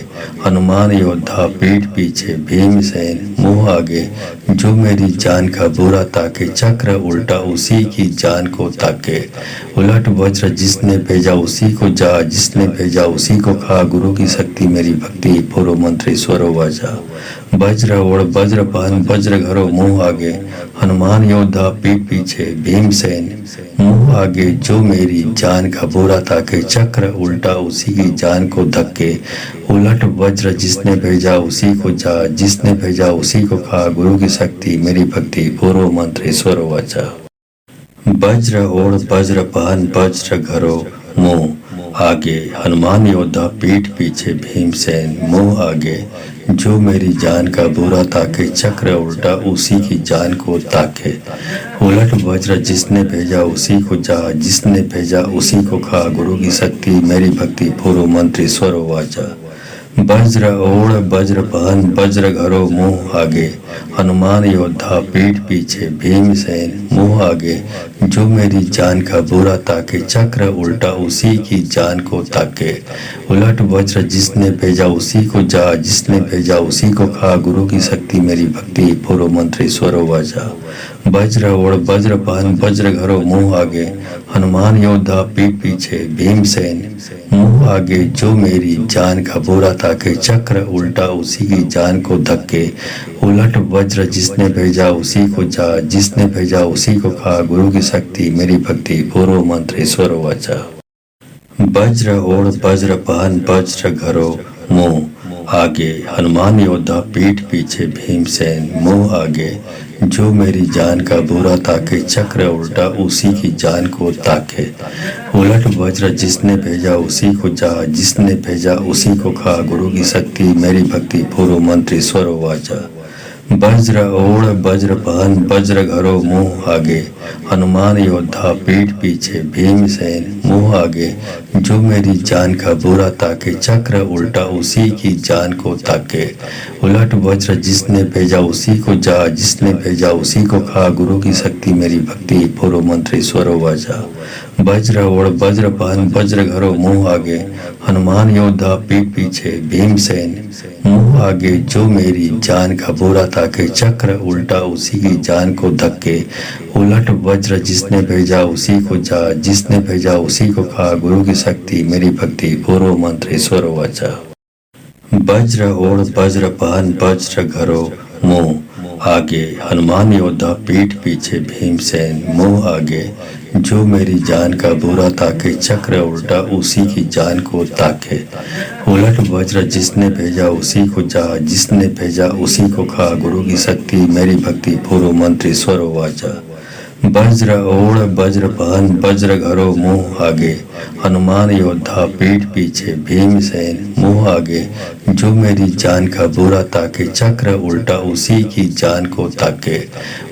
Speaker 1: हनुमान योद्धा पीठ पीछे भीमसेन मुंह आगे। जो मेरी जान का बुरा ताके, चक्र उल्टा उसी की जान को ताके। उलट वज्र जिसने भेजा उसी को जा, जिसने भेजा उसी को खा। गुरु की शक्ति मेरी भक्ति, पूर्व मंत्र ईश्वर वाचा। वज्र ओढ़ वज्र पहन वज्र घरो मुंह आगे, हनुमान योद्धा पीठ पीछे भीमसेन मुंह आगे। जो मेरी जान का बुरा ताके, चक्र उल्टा उसी की जान को धक्के। उलट वज्र जिसने भेजा उसी को जा, जिसने भेजा उसी को खा। गुरु की शक्ति मेरी भक्ति, पूर्व मंत्र ईश्वर वाचा। वज्र ओढ़ वज्र पहन वज्र घरो मुंह आगे, हनुमान योद्धा पीठ पीछे भीमसेन मुंह आगे। जो मेरी जान का बुरा ताके, चक्र उल्टा उसी की जान को ताके। उलट वज्र जिसने भेजा उसी को जा, जिसने भेजा उसी को खा। गुरु की शक्ति मेरी भक्ति, पूर्व मंत्र ईश्वर वाचा। वज्र ओढ़ वज्रपान वज्र घरो मुँह आगे, हनुमान योद्धा पीठ पीछे भीमसेन मुँह आगे। जो मेरी जान का बुरा ताके, चक्र उल्टा उसी की जान को ताके। उलट वज्र जिसने भेजा उसी को जा, जिसने भेजा उसी को खा। गुरु की शक्ति मेरी भक्ति, पूर्व मंत्र ईश्वरो वाचा। वज्र ओढ़ वज्रपान वज्र घरो मुँह आगे, हनुमान योद्धा पीठ पीछे भीमसेन मुँह आगे। जो मेरी जान का बुरा ताके, चक्र उल्टा उसी की जान को धक्के। उलट वज्र जिसने भेजा उसी को जा, जिसने भेजा उसी को खा। गुरु की शक्ति मेरी भक्ति, पूर्व मंत्र ईश्वर वाचा। वज्र ओढ़ वज्रपान वज्र घरो मुँह आगे, हनुमान योद्धा पीठ पीछे भीमसेन मुँह आगे। जो मेरी जान का बुरा ताके, चक्र उल्टा उसी की जान को ताके। उलट वज्र जिसने भेजा उसी को जा, जिसने भेजा उसी को खा। गुरु की शक्ति मेरी भक्ति, पूर्व मंत्र ईश्वर वाचा। वज्र ओढ़ वज्रपान वज्र घरो मुँह आगे, हनुमान योद्धा पीठ पीछे भीमसेन मुँह आगे। जो मेरी जान का बुरा ताके, चक्र उल्टा उसी की जान को ताके। उलट वज्र जिसने भेजा उसी को जा, जिसने भेजा उसी को खा। गुरु की शक्ति मेरी भक्ति, पूर्व मंत्र ईश्वर वाचा। वज्र ओढ़ वज्रपान वज्र घरो मुँह आगे, हनुमान योद्धा पीठ पीछे भीमसेन मुँह आगे। जो मेरी जान का बुरा ताके, चक्र उल्टा उसी की जान को धक्के। उलट वज्र जिसने भेजा उसी को जा, जिसने भेजा उसी को खा। गुरु की शक्ति मेरी भक्ति, पूर्व मंत्र ईश्वर वाचा। वज्र ओढ़ वज्रपान वज्र घरो मुँह आगे, हनुमान योद्धा पीठ पीछे भीमसेन मुँह आगे। जो मेरी जान का बुरा ताके, चक्र उल्टा उसी की जान को ताके। उलट वज्र जिसने भेजा उसी को जा, जिसने भेजा उसी को खा। गुरु की शक्ति मेरी भक्ति, पूर्व मंत्र ईश्वर वाचा। वज्र ओढ़ वज्रपान वज्र घरो मुँह आगे, हनुमान योद्धा पीठ पीछे भीमसेन मुँह आगे। जो मेरी जान का बुरा ताके, चक्र उल्टा उसी की जान को ताके।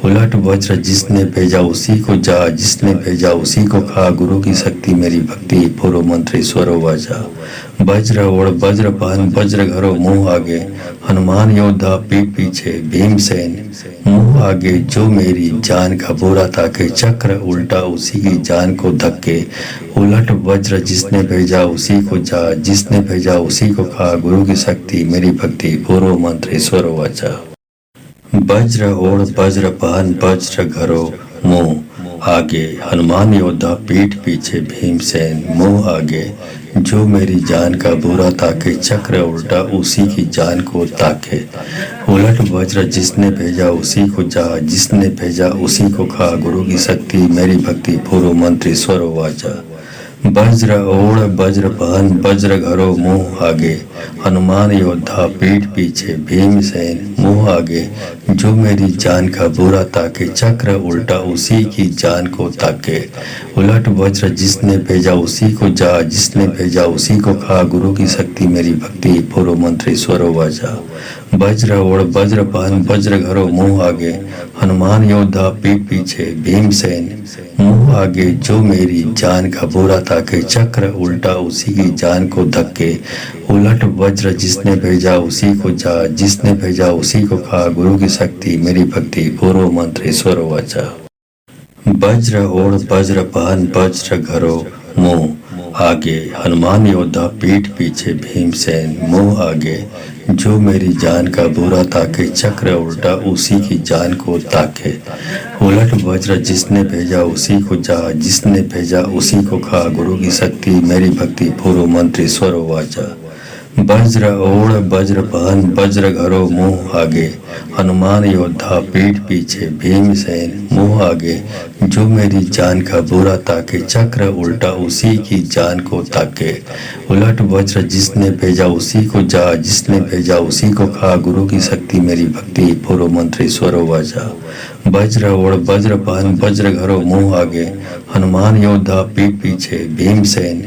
Speaker 1: उलट वज्र जिसने भेजा उसी को जा, जिसने भेजा उसी को खा। गुरु की शक्ति मेरी भक्ति, पूर्व मंत्र ईश्वर वाचा। वज्र ओढ़ वज्रपान वज्र घरो मुँह आगे, हनुमान योद्धा पीठ पीछे भीमसेन मुँह आगे। जो मेरी जान का बुरा ताके, चक्र उल्टा उसी की जान को धक्के। उलट वज्र जिसने भेजा उसी को जा, जिसने भेजा उसी को खा। गुरु की शक्ति मेरी भक्ति, पूर्व मंत्र ईश्वर वाचा। वज्र ओढ़ वज्रपान वज्र घरो मुँह आगे, हनुमान योद्धा पीठ पीछे भीमसेन मुँह आगे। जो मेरी जान का बुरा ताके, चक्र उल्टा उसी की जान को ताके। उलट वज्र जिसने भेजा उसी को जा, जिसने भेजा उसी को खा। गुरु की शक्ति मेरी भक्ति, पूर्व मंत्र ईश्वर वाचा। वज्र ओढ़ वज्रपान वज्र घरो मुँह आगे, हनुमान योद्धा पीठ पीछे भीमसेन मुँह आगे। जो मेरी जान का बुरा ताके, चक्र उल्टा उसी की जान को ताके। उलट वज्र जिसने भेजा उसी को जा, जिसने भेजा उसी को खा। गुरु की शक्ति मेरी भक्ति, पूर्व मंत्र ईश्वर वाचा। वज्र ओढ़ वज्रपान वज्र घरो मुँह आगे, हनुमान योद्धा पीठ पीछे भीमसेन मुँह आगे। जो मेरी जान का बुरा ताके, चक्र उल्टा उसी की जान को धक्के। उलट वज्र जिसने भेजा उसी को जा, जिसने भेजा उसी को खा। गुरु की शक्ति मेरी भक्ति, पूर्व मंत्र ईश्वर वाचा। वज्र ओढ़ वज्रपान वज्र घरो मुँह आगे, हनुमान योद्धा पीठ पीछे भीमसेन मुँह आगे। जो मेरी जान का बुरा ताके, चक्र उल्टा उसी की जान को ताके। उलट वज्र जिसने भेजा उसी को जा, जिसने भेजा उसी को खा। गुरु की शक्ति मेरी भक्ति, पूर्व मंत्र ईश्वर वाचा। वज्र ओढ़ वज्रपान वज्र घरो मुँह आगे, हनुमान योद्धा पीठ पीछे भीमसेन मुँह आगे। जो मेरी जान का बुरा ताके, चक्र उल्टा उसी की जान को ताके। उलट वज्र जिसने भेजा उसी को जा, जिसने भेजा उसी को खा। गुरु की शक्ति मेरी भक्ति, पूर्व मंत्र ईश्वर वाचा। वज्र ओढ़ वज्रपान वज्र घरो मुँह आगे, हनुमान योद्धा पीठ पीछे भीमसेन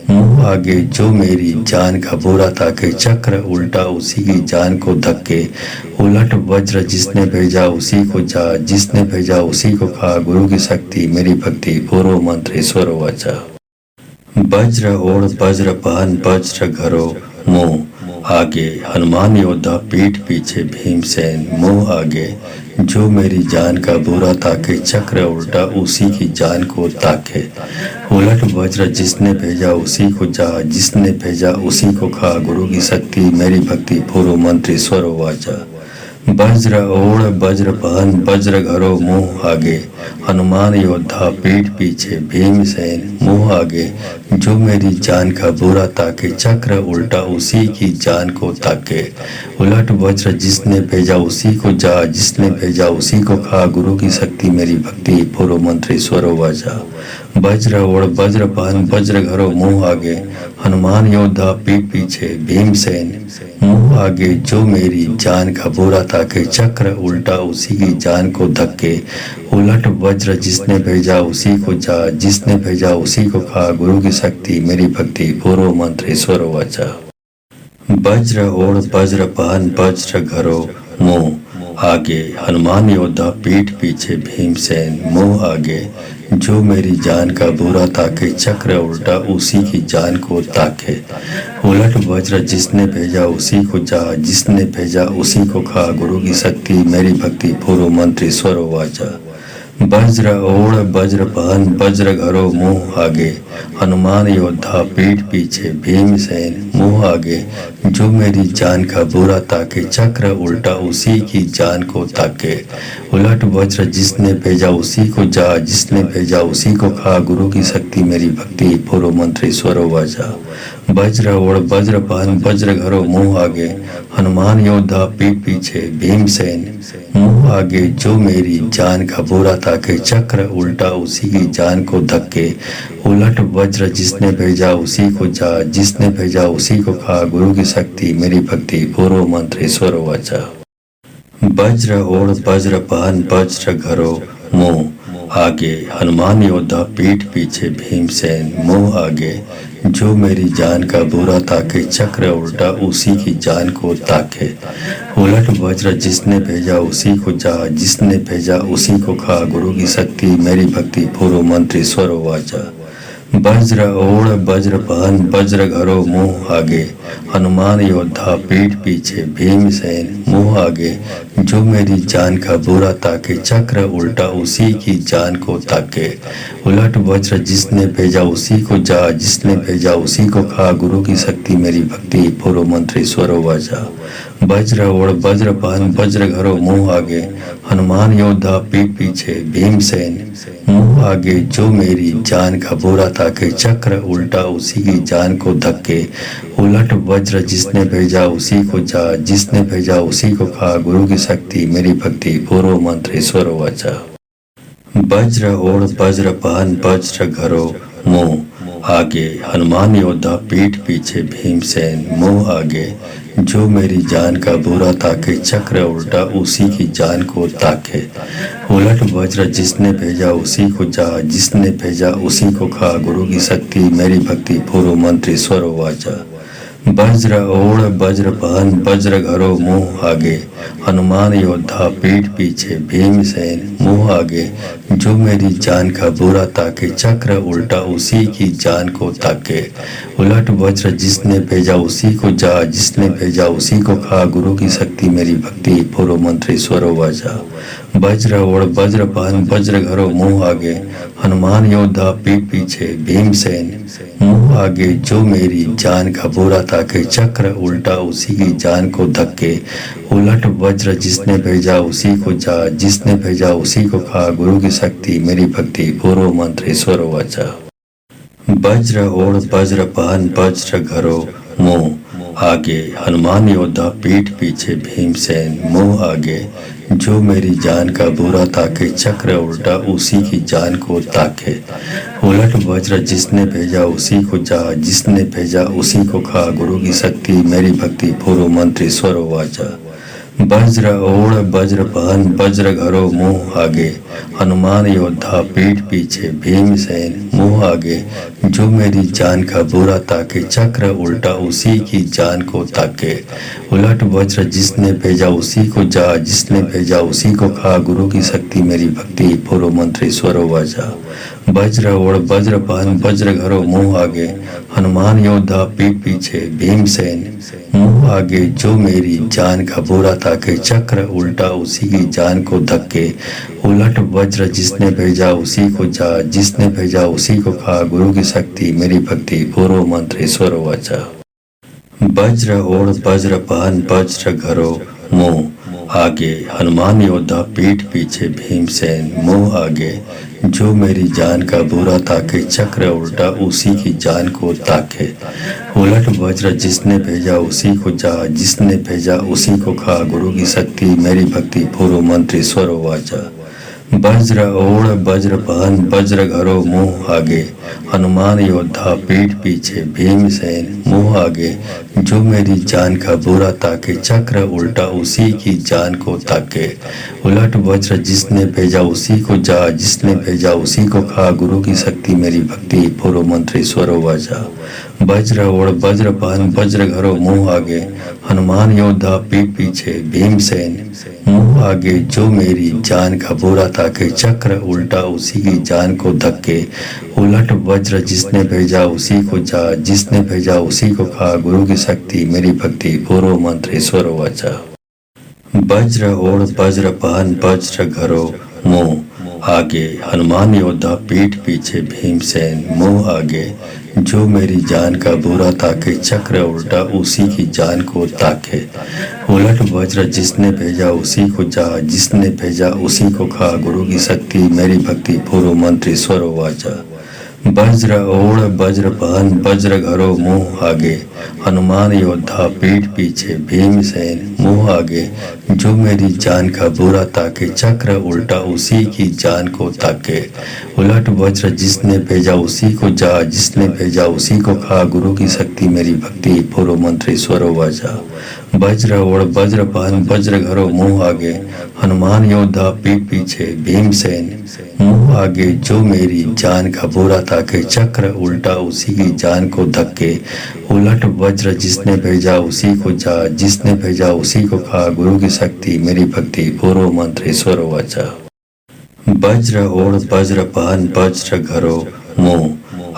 Speaker 1: मुँह आगे। जो मेरी जान का बुरा ताके, चक्र उल्टा उसी की जान को धक्के। उलट वज्र जिसने भेजा उसी को जा, जिसने भेजा उसी को खा। गुरु की शक्ति मेरी भक्ति, पूर्व मंत्र ईश्वर वाचा। वज्र ओढ़ वज्रपान वज्र घरो मुँह आगे हनुमान योद्धा, पीठ पीछे भीमसेन, मुंह आगे जो मेरी जान का बुरा ताके, चक्र उल्टा उसी की जान को ताके। उलट वज्र जिसने भेजा उसी को जा, जिसने भेजा उसी को खा, गुरु की शक्ति मेरी भक्ति, पूर्व मंत्री स्वर वाचा। वज्र ओढ़ वज्र पहन, वज्र घरो मुंह आगे, हनुमान योद्धा, पीठ पीछे भीमसेन, मुंह आगे जो मेरी जान का बुरा ताके, चक्र उल्टा उसी की जान को ताके। उलट वज्र जिसने भेजा उसी को जा, जिसने भेजा उसी को खा, गुरु की शक्ति मेरी भक्ति, पूर्व मंत्री स्वर वाचा। वज्र ओढ़ वज्र पहन, वज्र घरो मुंह आगे, हनुमान योद्धा, पीठ पीछे भीमसेन, मुंह आगे जो मेरी जान का बुरा ताके, चक्र उल्टा उसी की जान को धक्के। उलट वज्र जिसने भेजा उसी को जा, जिसने भेजा उसी को खा, गुरु की शक्ति मेरी भक्ति, पूर्व मंत्री स्वर वाचा। वज्र ओढ़ वज्र पहन, वज्र घरो मुंह आगे, हनुमान योद्धा, पीठ पीछे भीमसेन, मुंह आगे जो मेरी जान का बुरा ताके, चक्र उल्टा उसी की जान को ताके। उलट वज्र जिसने भेजा उसी को जा, जिसने भेजा उसी को खा, गुरु की शक्ति मेरी भक्ति, पूर्व मंत्री स्वर वाचा। वज्र ओढ़ वज्र पहन, वज्र घरो मुंह आगे, हनुमान योद्धा, पीठ पीछे भीमसेन, मुंह आगे जो मेरी जान का बुरा ताके, चक्र उल्टा उसी की जान को ताके। उलट वज्र जिसने भेजा उसी को जा, जिसने भेजा उसी को खा, गुरु की शक्ति मेरी भक्ति, पूर्व मंत्री स्वर वाचा। वज्र ओढ़ वज्र पहन, वज्र घरो मुंह आगे, हनुमान योद्धा, पीठ पीछे भीमसेन, मुंह आगे जो मेरी जान का बुरा ताके, चक्र उल्टा उसी की जान को धक्के। उलट वज्र जिसने भेजा उसी को जा, जिसने भेजा उसी को खा, गुरु की शक्ति मेरी भक्ति, पूर्व मंत्री स्वर वाचा। वज्र ओढ़ वज्र पहन, वज्र घरो मुंह आगे, हनुमान योद्धा, पीठ पीछे भीमसेन, मुंह आगे जो मेरी जान का बुरा ताके, चक्र उल्टा उसी की जान को ताके। उलट वज्र जिसने भेजा उसी को जा, जिसने भेजा उसी को खा, गुरु की शक्ति मेरी भक्ति, पूर्व मंत्री स्वर वाचा। वज्र ओढ़ वज्र पहन, वज्र घरो मुंह आगे, हनुमान योद्धा, पीठ पीछे भीमसेन, मुंह आगे जो मेरी जान का बुरा ताके, चक्र उल्टा उसी की जान को ताके। उलट वज्र जिसने भेजा उसी को जा, जिसने भेजा उसी को खा, गुरु की शक्ति मेरी भक्ति, पूर्व मंत्री स्वर वाचा। वज्र ओढ़ वज्र पहन, वज्र घरो मुंह आगे, हनुमान योद्धा, पीठ पीछे भीमसेन, मुंह आगे जो मेरी जान का बुरा ताके, चक्र उल्टा उसी की जान को धक्के। उलट वज्र जिसने भेजा उसी को जा, जिसने भेजा उसी को खा, गुरु की शक्ति मेरी भक्ति, पूर्व मंत्री स्वर वाचा। वज्र ओढ़ वज्र पहन, वज्र घरो मुंह आगे, हनुमान योद्धा, पीठ पीछे भीमसेन, मुंह आगे जो मेरी जान का बुरा ताके, चक्र उल्टा उसी की जान को ताके। उलट वज्र जिसने भेजा उसी को जा, जिसने भेजा उसी को खा, गुरु की शक्ति मेरी भक्ति, पूर्व मंत्री स्वर वाचा। वज्र ओढ़ वज्र पहन, वज्र घरो मुंह आगे, हनुमान योद्धा, पीठ पीछे भीमसेन, मुंह आगे जो मेरी जान का बुरा ताके, चक्र उल्टा उसी की जान को ताके। उलट वज्र जिसने भेजा उसी को जा, जिसने भेजा उसी को खा, गुरु की शक्ति मेरी भक्ति, पूर्व मंत्री स्वर वाचा। वज्र ओढ़ वज्र पहन, वज्र घरो मुंह आगे, हनुमान योद्धा, पीठ पीछे भीमसेन, मुंह आगे जो मेरी जान का बुरा ताके, चक्र उल्टा उसी की जान को धक्के। उलट वज्र जिसने भेजा उसी को जा, जिसने भेजा उसी को खा, गुरु की शक्ति मेरी भक्ति, पूर्व मंत्री स्वर वाचा। वज्र ओढ़ वज्र पहन, वज्र घरो मुंह आगे, हनुमान योद्धा, पीठ पीछे भीमसेन, मुंह आगे जो मेरी जान का बुरा ताके, चक्र उल्टा उसी की जान को ताके। उलट वज्र जिसने भेजा उसी को जा, जिसने भेजा उसी को खा, गुरु की शक्ति मेरी भक्ति, पूर्व मंत्री स्वर वाचा। वज्र ओढ़ वज्र पहन, वज्र घरो मुंह आगे, हनुमान योद्धा, पीठ पीछे भीमसेन, मुंह आगे जो मेरी जान का बुरा ताके, चक्र उल्टा उसी की जान को ताके। उलट वज्र जिसने भेजा उसी को जा, जिसने भेजा उसी को खा, गुरु की शक्ति शक्ति मेरी भक्ति पूर्व मंत्र ईश्वरो वाचा। वज्र ओढ़ वज्रपान वज्र घरो मुंह आगे, हनुमान योद्धा पीठ पीछे भीमसेन मुंह आगे। जो मेरी जान का बुरा ताके चक्र उल्टा उसी की जान को धक्के। उलट वज्र जिसने भेजा उसी को जा, जिसने भेजा उसी को खा। गुरु की शक्ति मेरी भक्ति पूर्व मंत्र ईश्वर वाचा। वज्र ओढ़ वज्रपान वज्र घरो मुंह आगे, हनुमान योद्धा पीठ पीछे भीमसेन मुंह आगे। जो मेरी जान का बुरा ताके चक्र उल्टा उसी की जान को ताके। उलट वज्र जिसने भेजा उसी को जा, जिसने भेजा उसी को खा। गुरु की शक्ति मेरी भक्ति पूर्व मंत्र ईश्वर वाचा। वज्र ओढ़ वज्रपान वज्र घरो मुंह आगे, हनुमान योद्धा पीठ पीछे भीमसेन मुंह आगे। जो मेरी जान का बुरा ताके चक्र उल्टा उसी की जान को ताके। उलट वज्र जिसने भेजा उसी को जा, जिसने भेजा उसी को खा। गुरु की शक्ति मेरी भक्ति पूर्व मंत्र ईश्वर वाचा। वज्र ओढ़ वज्रपान वज्र घरो मुंह आगे, हनुमान योद्धा पीठ पीछे भीमसेन मुंह आगे। जो मेरी जान का बुरा ताके चक्र उल्टा उसी की जान को धक्के। उलट वज्र जिसने भेजा उसी को जा, जिसने भेजा उसी को खा। गुरु की शक्ति मेरी भक्ति पूर्व मंत्र ईश्वर वाचा। वज्र ओढ़ वज्रपान वज्र घरो मुंह आगे, हनुमान योद्धा पीठ पीछे भीमसेन मुंह आगे। जो मेरी जान का बुरा ताके चक्र उल्टा उसी की जान को ताके। उलट वज्र जिसने भेजा उसी को जा, जिसने भेजा उसी को खा। गुरु की शक्ति मेरी भक्ति पूर्व मंत्र ईश्वर वाचा। वज्र ओढ़ वज्रपान वज्र घरो मुंह आगे, हनुमान योद्धा पीठ पीछे भीमसेन मुंह आगे। जो मेरी जान का बुरा ताके चक्र उल्टा उसी की जान को ताके। उलट वज्र जिसने भेजा उसी को जा, जिसने भेजा उसी को खा। गुरु की शक्ति मेरी भक्ति पूर्व मंत्र ईश्वर वाचा। वज्र ओढ़ वज्रपान वज्र घरो मुंह आगे, हनुमान योद्धा पीठ पीछे भीमसेन मुंह आगे। जो मेरी जान का बुरा ताके चक्र उल्टा उसी की जान को धक्के। उलट वज्र जिसने भेजा उसी को जा, जिसने भेजा उसी को खा। गुरु की शक्ति मेरी भक्ति पूर्व मंत्र ईश्वर वाचा। वज्र ओढ़ वज्रपान वज्र घरो मुंह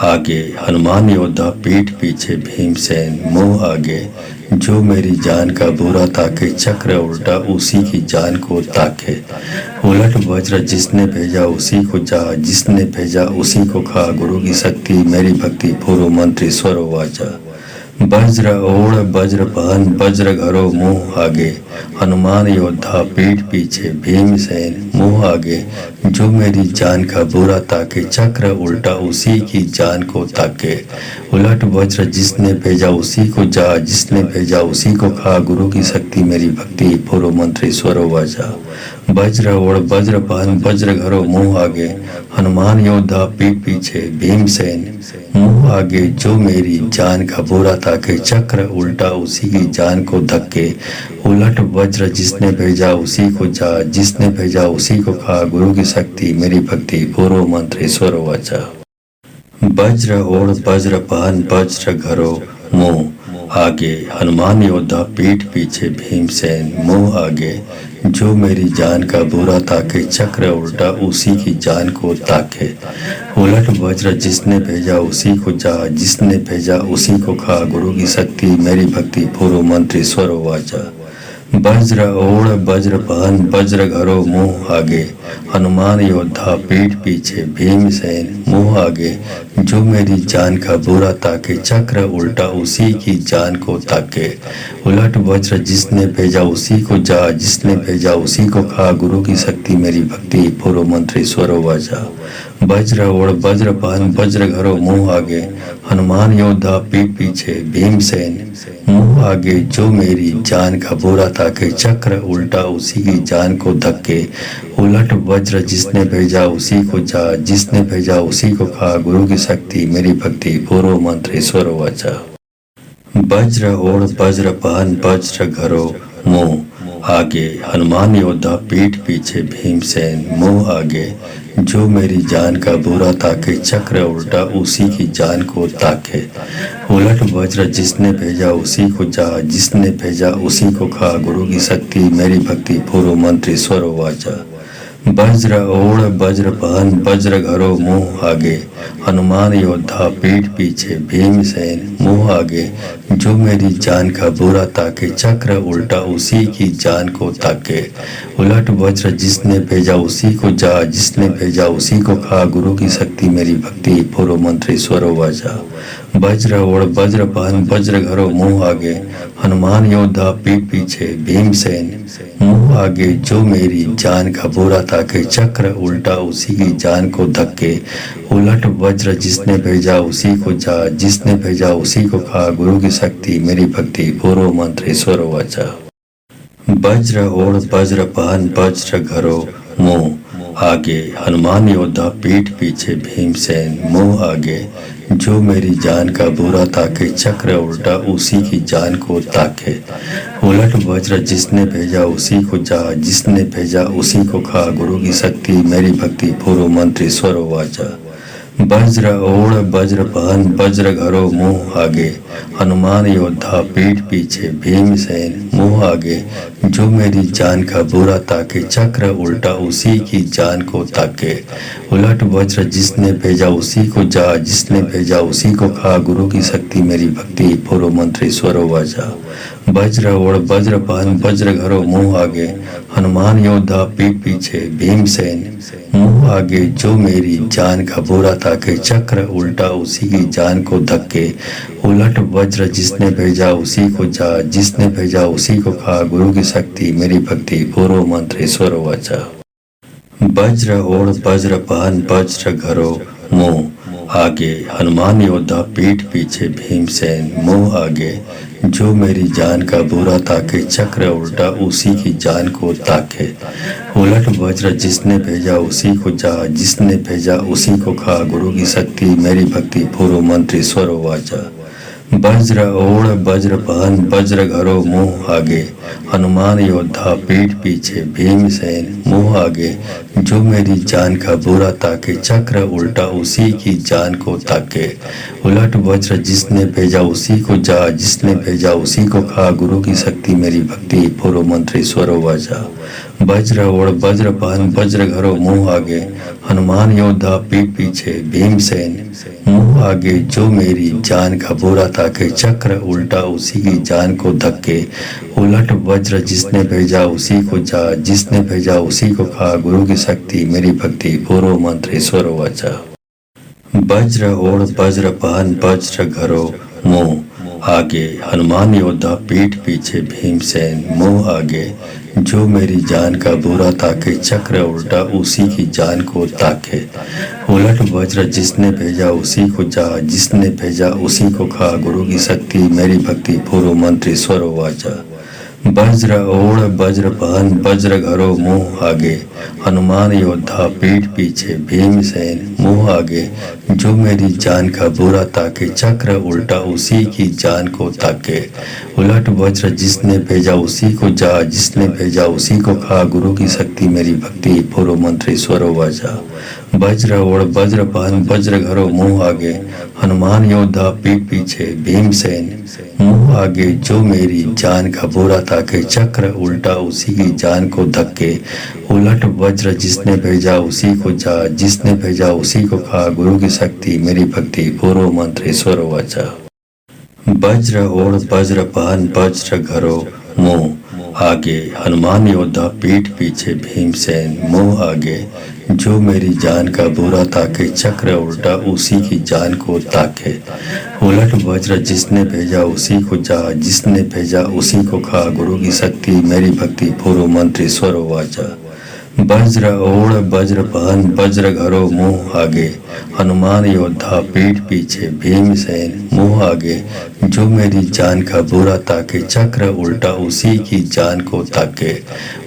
Speaker 1: आगे, हनुमान योद्धा पीठ पीछे भीमसेन मुंह आगे। जो मेरी जान का बुरा ताके चक्र उल्टा उसी की जान को ताके। उलट वज्र जिसने भेजा उसी को जा, जिसने भेजा उसी को खा। गुरु की शक्ति मेरी भक्ति पूर्व मंत्र ईश्वर वाचा। वज्र ओढ़ वज्रपान वज्र घरो मुंह आगे, हनुमान योद्धा पीठ पीछे भीमसेन मुंह आगे। जो मेरी जान का बुरा ताके चक्र उल्टा उसी की जान को ताके। उलट वज्र जिसने भेजा उसी को जा, जिसने भेजा उसी को खा। गुरु की शक्ति मेरी भक्ति पूर्व मंत्र ईश्वर वाचा। वज्र ओढ़ वज्रपान वज्र घरो मुंह आगे, हनुमान योद्धा पीठ पीछे भीमसेन मुंह आगे। जो मेरी जान का बुरा ताके चक्र उल्टा उसी की जान को धक्के। उलट वज्र जिसने भेजा उसी को जा, जिसने भेजा उसी को खा। गुरु की शक्ति मेरी भक्ति पूर्व मंत्र ईश्वर वाचा। वज्र ओढ़ वज्रपान वज्र घरो मुंह आगे, हनुमान योद्धा पीठ पीछे भीमसेन मुंह आगे। जो मेरी जान का बुरा ताके चक्र उल्टा उसी की जान को ताके। उलट वज्र जिसने भेजा उसी को जा, जिसने भेजा उसी को खा। गुरु की शक्ति मेरी भक्ति पूर्व मंत्र ईश्वर वाचा। वज्र ओढ़ वज्रपान वज्र घरो मुंह आगे, हनुमान योद्धा पीठ पीछे भीमसेन मुंह आगे। जो मेरी जान का बुरा ताके चक्र उल्टा उसी की जान को ताके। उलट वज्र जिसने भेजा उसी को जा, जिसने भेजा उसी को खा। गुरु की शक्ति मेरी भक्ति पूर्व मंत्र ईश्वर वाचा। वज्र ओढ़ वज्रपान वज्र घरो मुंह आगे, हनुमान योद्धा पीठ पीछे भीमसेन मुंह आगे। जो मेरी जान का बुरा ताके चक्र उल्टा उसी की जान को धक्के। उलट वज्र जिसने भेजा उसी को जा, जिसने भेजा उसी को खा। गुरु की शक्ति मेरी भक्ति पूर्व मंत्र ईश्वर वाचा। वज्र ओढ़ वज्रपान वज्र घरो मुंह आगे, हनुमान योद्धा पीठ पीछे भीमसेन मुंह आगे। जो मेरी जान का बुरा ताके चक्र उल्टा उसी की जान को ताके। उलट वज्र जिसने भेजा उसी को जा, जिसने भेजा उसी को खा। गुरु की शक्ति मेरी भक्ति पूर्व मंत्र ईश्वर वाचा। वज्र ओढ़ वज्रपान वज्र घरो मुँह आगे, हनुमान योद्धा पीठ पीछे भीमसेन मुँह आगे। जो मेरी जान का बुरा ताके, चक्र उल्टा उसी की जान को ताके। उलट वज्र जिसने भेजा उसी को जा, जिसने भेजा उसी को खा। गुरु की शक्ति मेरी भक्ति, पूर्व मंत्र ईश्वरो वाचा। वज्र ओढ़ वज्रपान वज्र घरो मुँह आगे, हनुमान योद्धा पीठ पीछे भीमसेन मुँह आगे। जो मेरी जान का बुरा ताके, चक्र उल्टा उसी की जान को धक्के। उलट वज्र जिसने भेजा उसी को जा, जिसने भेजा उसी को खा। गुरु की शक्ति मेरी भक्ति, पूर्व मंत्र ईश्वर वाचा। वज्र ओढ़ वज्रपान वज्र घरो मुँह आगे, हनुमान योद्धा पीठ पीछे भीमसेन मुँह आगे। जो मेरी जान का बुरा ताके, चक्र उल्टा उसी की जान को ताके। उलट वज्र जिसने भेजा उसी को जा, जिसने भेजा उसी को खा। गुरु की शक्ति मेरी भक्ति, पूर्व मंत्र ईश्वर वाचा। वज्र ओढ़ वज्रपान वज्र घरो मुँह आगे, हनुमान योद्धा पीठ पीछे भीमसेन मुँह आगे। जो मेरी जान का बुरा ताके, चक्र उल्टा उसी की जान को ताके। उलट वज्र जिसने भेजा उसी को जा, जिसने भेजा उसी को खा। गुरु की शक्ति मेरी भक्ति, पूर्व मंत्र ईश्वर वाचा। वज्र ओढ़ वज्रपान वज्र घरो मुँह आगे, हनुमान योद्धा पीठ पीछे भीमसेन मुँह आगे। जो मेरी जान का बुरा ताके, चक्र उल्टा उसी की जान को धक्के। उलट वज्र जिसने भेजा उसी को जा, जिसने भेजा उसी को खा। गुरु की शक्ति मेरी भक्ति, पूर्व मंत्र ईश्वर वाचा। वज्र ओढ़ वज्रपान वज्र घरो मुँह आगे, हनुमान योद्धा पीठ पीछे भीमसेन मुँह आगे। जो मेरी जान का बुरा ताके, चक्र उल्टा उसी की जान को ताके। उलट वज्र जिसने भेजा उसी को जा, जिसने भेजा उसी को खा। गुरु की शक्ति मेरी भक्ति, पूर्व मंत्र ईश्वर वाचा। वज्र ओढ़ वज्रपान वज्र घरो मुँह आगे, हनुमान योद्धा पीठ पीछे भीमसेन मुँह आगे। जो मेरी जान का बुरा ताके, चक्र उल्टा उसी की जान को ताके। उलट वज्र जिसने भेजा उसी को जा, जिसने भेजा उसी को खा। गुरु की शक्ति मेरी भक्ति, पूर्व मंत्र ईश्वर वाचा। वज्र ओढ़ वज्रपान वज्र घरो मुँह आगे, हनुमान योद्धा पीठ पीछे भीमसेन मुँह आगे। जो मेरी जान का बुरा ताके, चक्र उल्टा उसी की जान को धक्के। उलट वज्र जिसने भेजा उसी को जा, जिसने भेजा उसी को खा। गुरु की शक्ति मेरी भक्ति, पूर्व मंत्र ईश्वर वाचा। वज्र ओढ़ वज्रपान वज्र घरो मुँह आगे, हनुमान योद्धा पीठ पीछे भीमसेन मुँह आगे। जो मेरी जान का बुरा ताके, चक्र उल्टा उसी की जान को ताके। उलट वज्र जिसने भेजा उसी को जा, जिसने भेजा उसी को खा। गुरु की शक्ति मेरी भक्ति, पूर्व मंत्र ईश्वर वाचा। वज्र ओढ़ वज्रपान वज्र घरो मुँह आगे, हनुमान योद्धा पीठ पीछे भीमसेन मुँह आगे। जो मेरी जान का बुरा ताके, चक्र उल्टा उसी की जान को ताके। उलट वज्र जिसने भेजा उसी को जा, जिसने भेजा उसी को खा। गुरु की शक्ति मेरी भक्ति, पूर्व मंत्र ईश्वर वाचा। वज्र ओढ़ वज्रपान वज्र घरो मुँह आगे, हनुमान योद्धा पीठ पीछे भीमसेन मुँह आगे। जो मेरी जान का बुरा ताके, चक्र उल्टा उसी की जान को धक्के। उलट वज्र जिसने भेजा उसी को जा, जिसने भेजा उसी को खा। गुरु की शक्ति मेरी भक्ति, पूर्व मंत्र ईश्वर वाचा। वज्र ओढ़ वज्रपान वज्र घरो मुँह आगे, हनुमान योद्धा पीठ पीछे भीमसेन मुँह आगे। जो मेरी जान का बुरा ताके, चक्र उल्टा उसी की जान को ताके। उलट वज्र जिसने भेजा उसी को जा, जिसने भेजा उसी को खा। गुरु की शक्ति मेरी भक्ति, पूर्व मंत्र ईश्वर वाचा। वज्र ओढ़ वज्रपान वज्र घरो मुँह आगे, हनुमान योद्धा पीठ पीछे भीमसेन मुँह आगे। जो मेरी जान का बुरा ताके, चक्र उल्टा उसी की जान को ताके।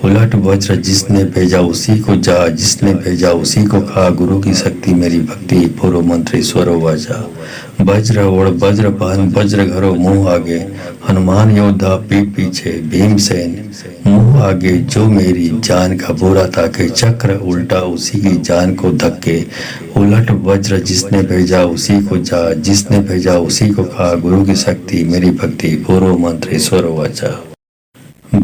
Speaker 1: उलट वज्र जिसने भेजा उसी को जा, जिसने भेजा उसी को खा। गुरु की शक्ति मेरी भक्ति, पूर्व मंत्र ईश्वर वाचा। वज्र ओढ़ वज्रपान वज्र घरो मुँह आगे, हनुमान योद्धा पीठ पीछे भीमसेन मुँह आगे। जो मेरी जान का बुरा ताके, चक्र उल्टा उसी की जान को धक्के। उलट वज्र जिसने भेजा उसी को जा, जिसने भेजा उसी को खा। गुरु की शक्ति मेरी भक्ति, पूर्व मंत्र ईश्वर वाचा।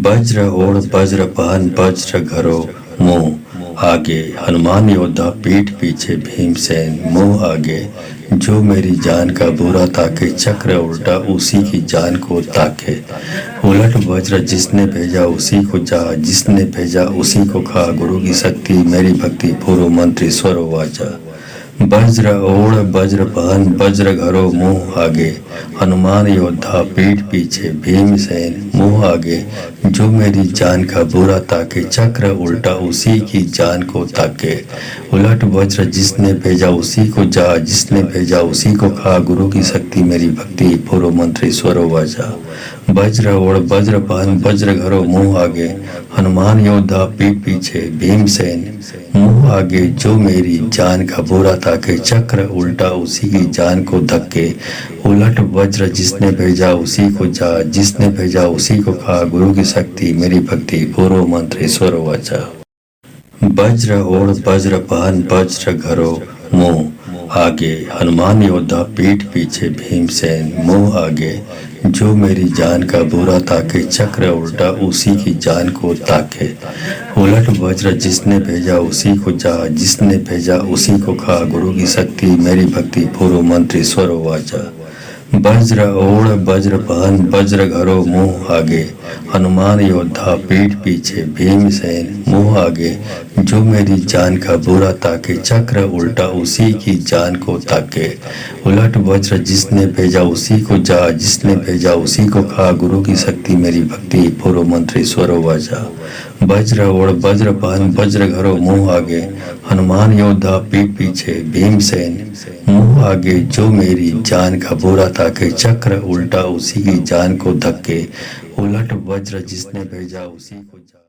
Speaker 1: वज्र ओढ़ वज्रपान वज्र घरो मुँह आगे हनुमान योद्धा, पीठ पीछे भीमसेन, मुंह आगे जो मेरी जान का बुरा ताके, चक्र उल्टा उसी की जान को ताके। उलट वज्र जिसने भेजा उसी को जा, जिसने भेजा उसी को खा, गुरु की शक्ति मेरी भक्ति, पूर्व मंत्री स्वर वाचा। वज्र ओढ़ वज्र पहन, वज्र घरो मुंह आगे, हनुमान योद्धा, पीठ पीछे भीमसेन, मुंह आगे जो मेरी जान का बुरा ताके, चक्र उल्टा उसी की जान को ताके। उलट वज्र जिसने भेजा उसी को जा, जिसने भेजा उसी को खा, गुरु की शक्ति मेरी भक्ति, पूर्व मंत्री स्वर वाचा। वज्र ओढ़ वज्र पहन, वज्र घरो मुंह आगे, हनुमान योद्धा, पीठ पीछे भीमसेन, मुंह आगे जो मेरी जान का बुरा ताके, चक्र उल्टा उसी की जान को धक्के। उलट वज्र जिसने भेजा उसी को जा, जिसने भेजा उसी को खा, गुरु की शक्ति मेरी भक्ति, पूर्व मंत्री स्वर वाचा। वज्र ओढ़ वज्र पहन, वज्र घरो मुंह आगे, हनुमान योद्धा, पीठ पीछे भीमसेन, मुंह आगे जो मेरी जान का बुरा ताके, चक्र उल्टा उसी की जान को ताके। उलट वज्र जिसने भेजा उसी को जा, जिसने भेजा उसी को खा, गुरु की शक्ति मेरी भक्ति, पूर्व मंत्री स्वर वाचा। वज्र ओढ़ वज्र पहन, वज्र घरो मुंह आगे, हनुमान योद्धा, पीठ पीछे भीमसेन, मुंह आगे जो मेरी जान का बुरा ताके, चक्र उल्टा उसी की जान को ताके। उलट वज्र जिसने भेजा उसी को जा, जिसने भेजा उसी को खा, गुरु की शक्ति मेरी भक्ति, पूर्व मंत्री स्वर वाचा। वज्र ओढ़ वज्र पहन, वज्र घरो मुंह आगे, हनुमान योद्धा, पीठ पीछे भीमसेन, मुंह आगे जो मेरी जान का बुरा ताके, चक्र उल्टा उसी की जान को धक्के। उलट वज्र जिसने भेजा उसी को जा।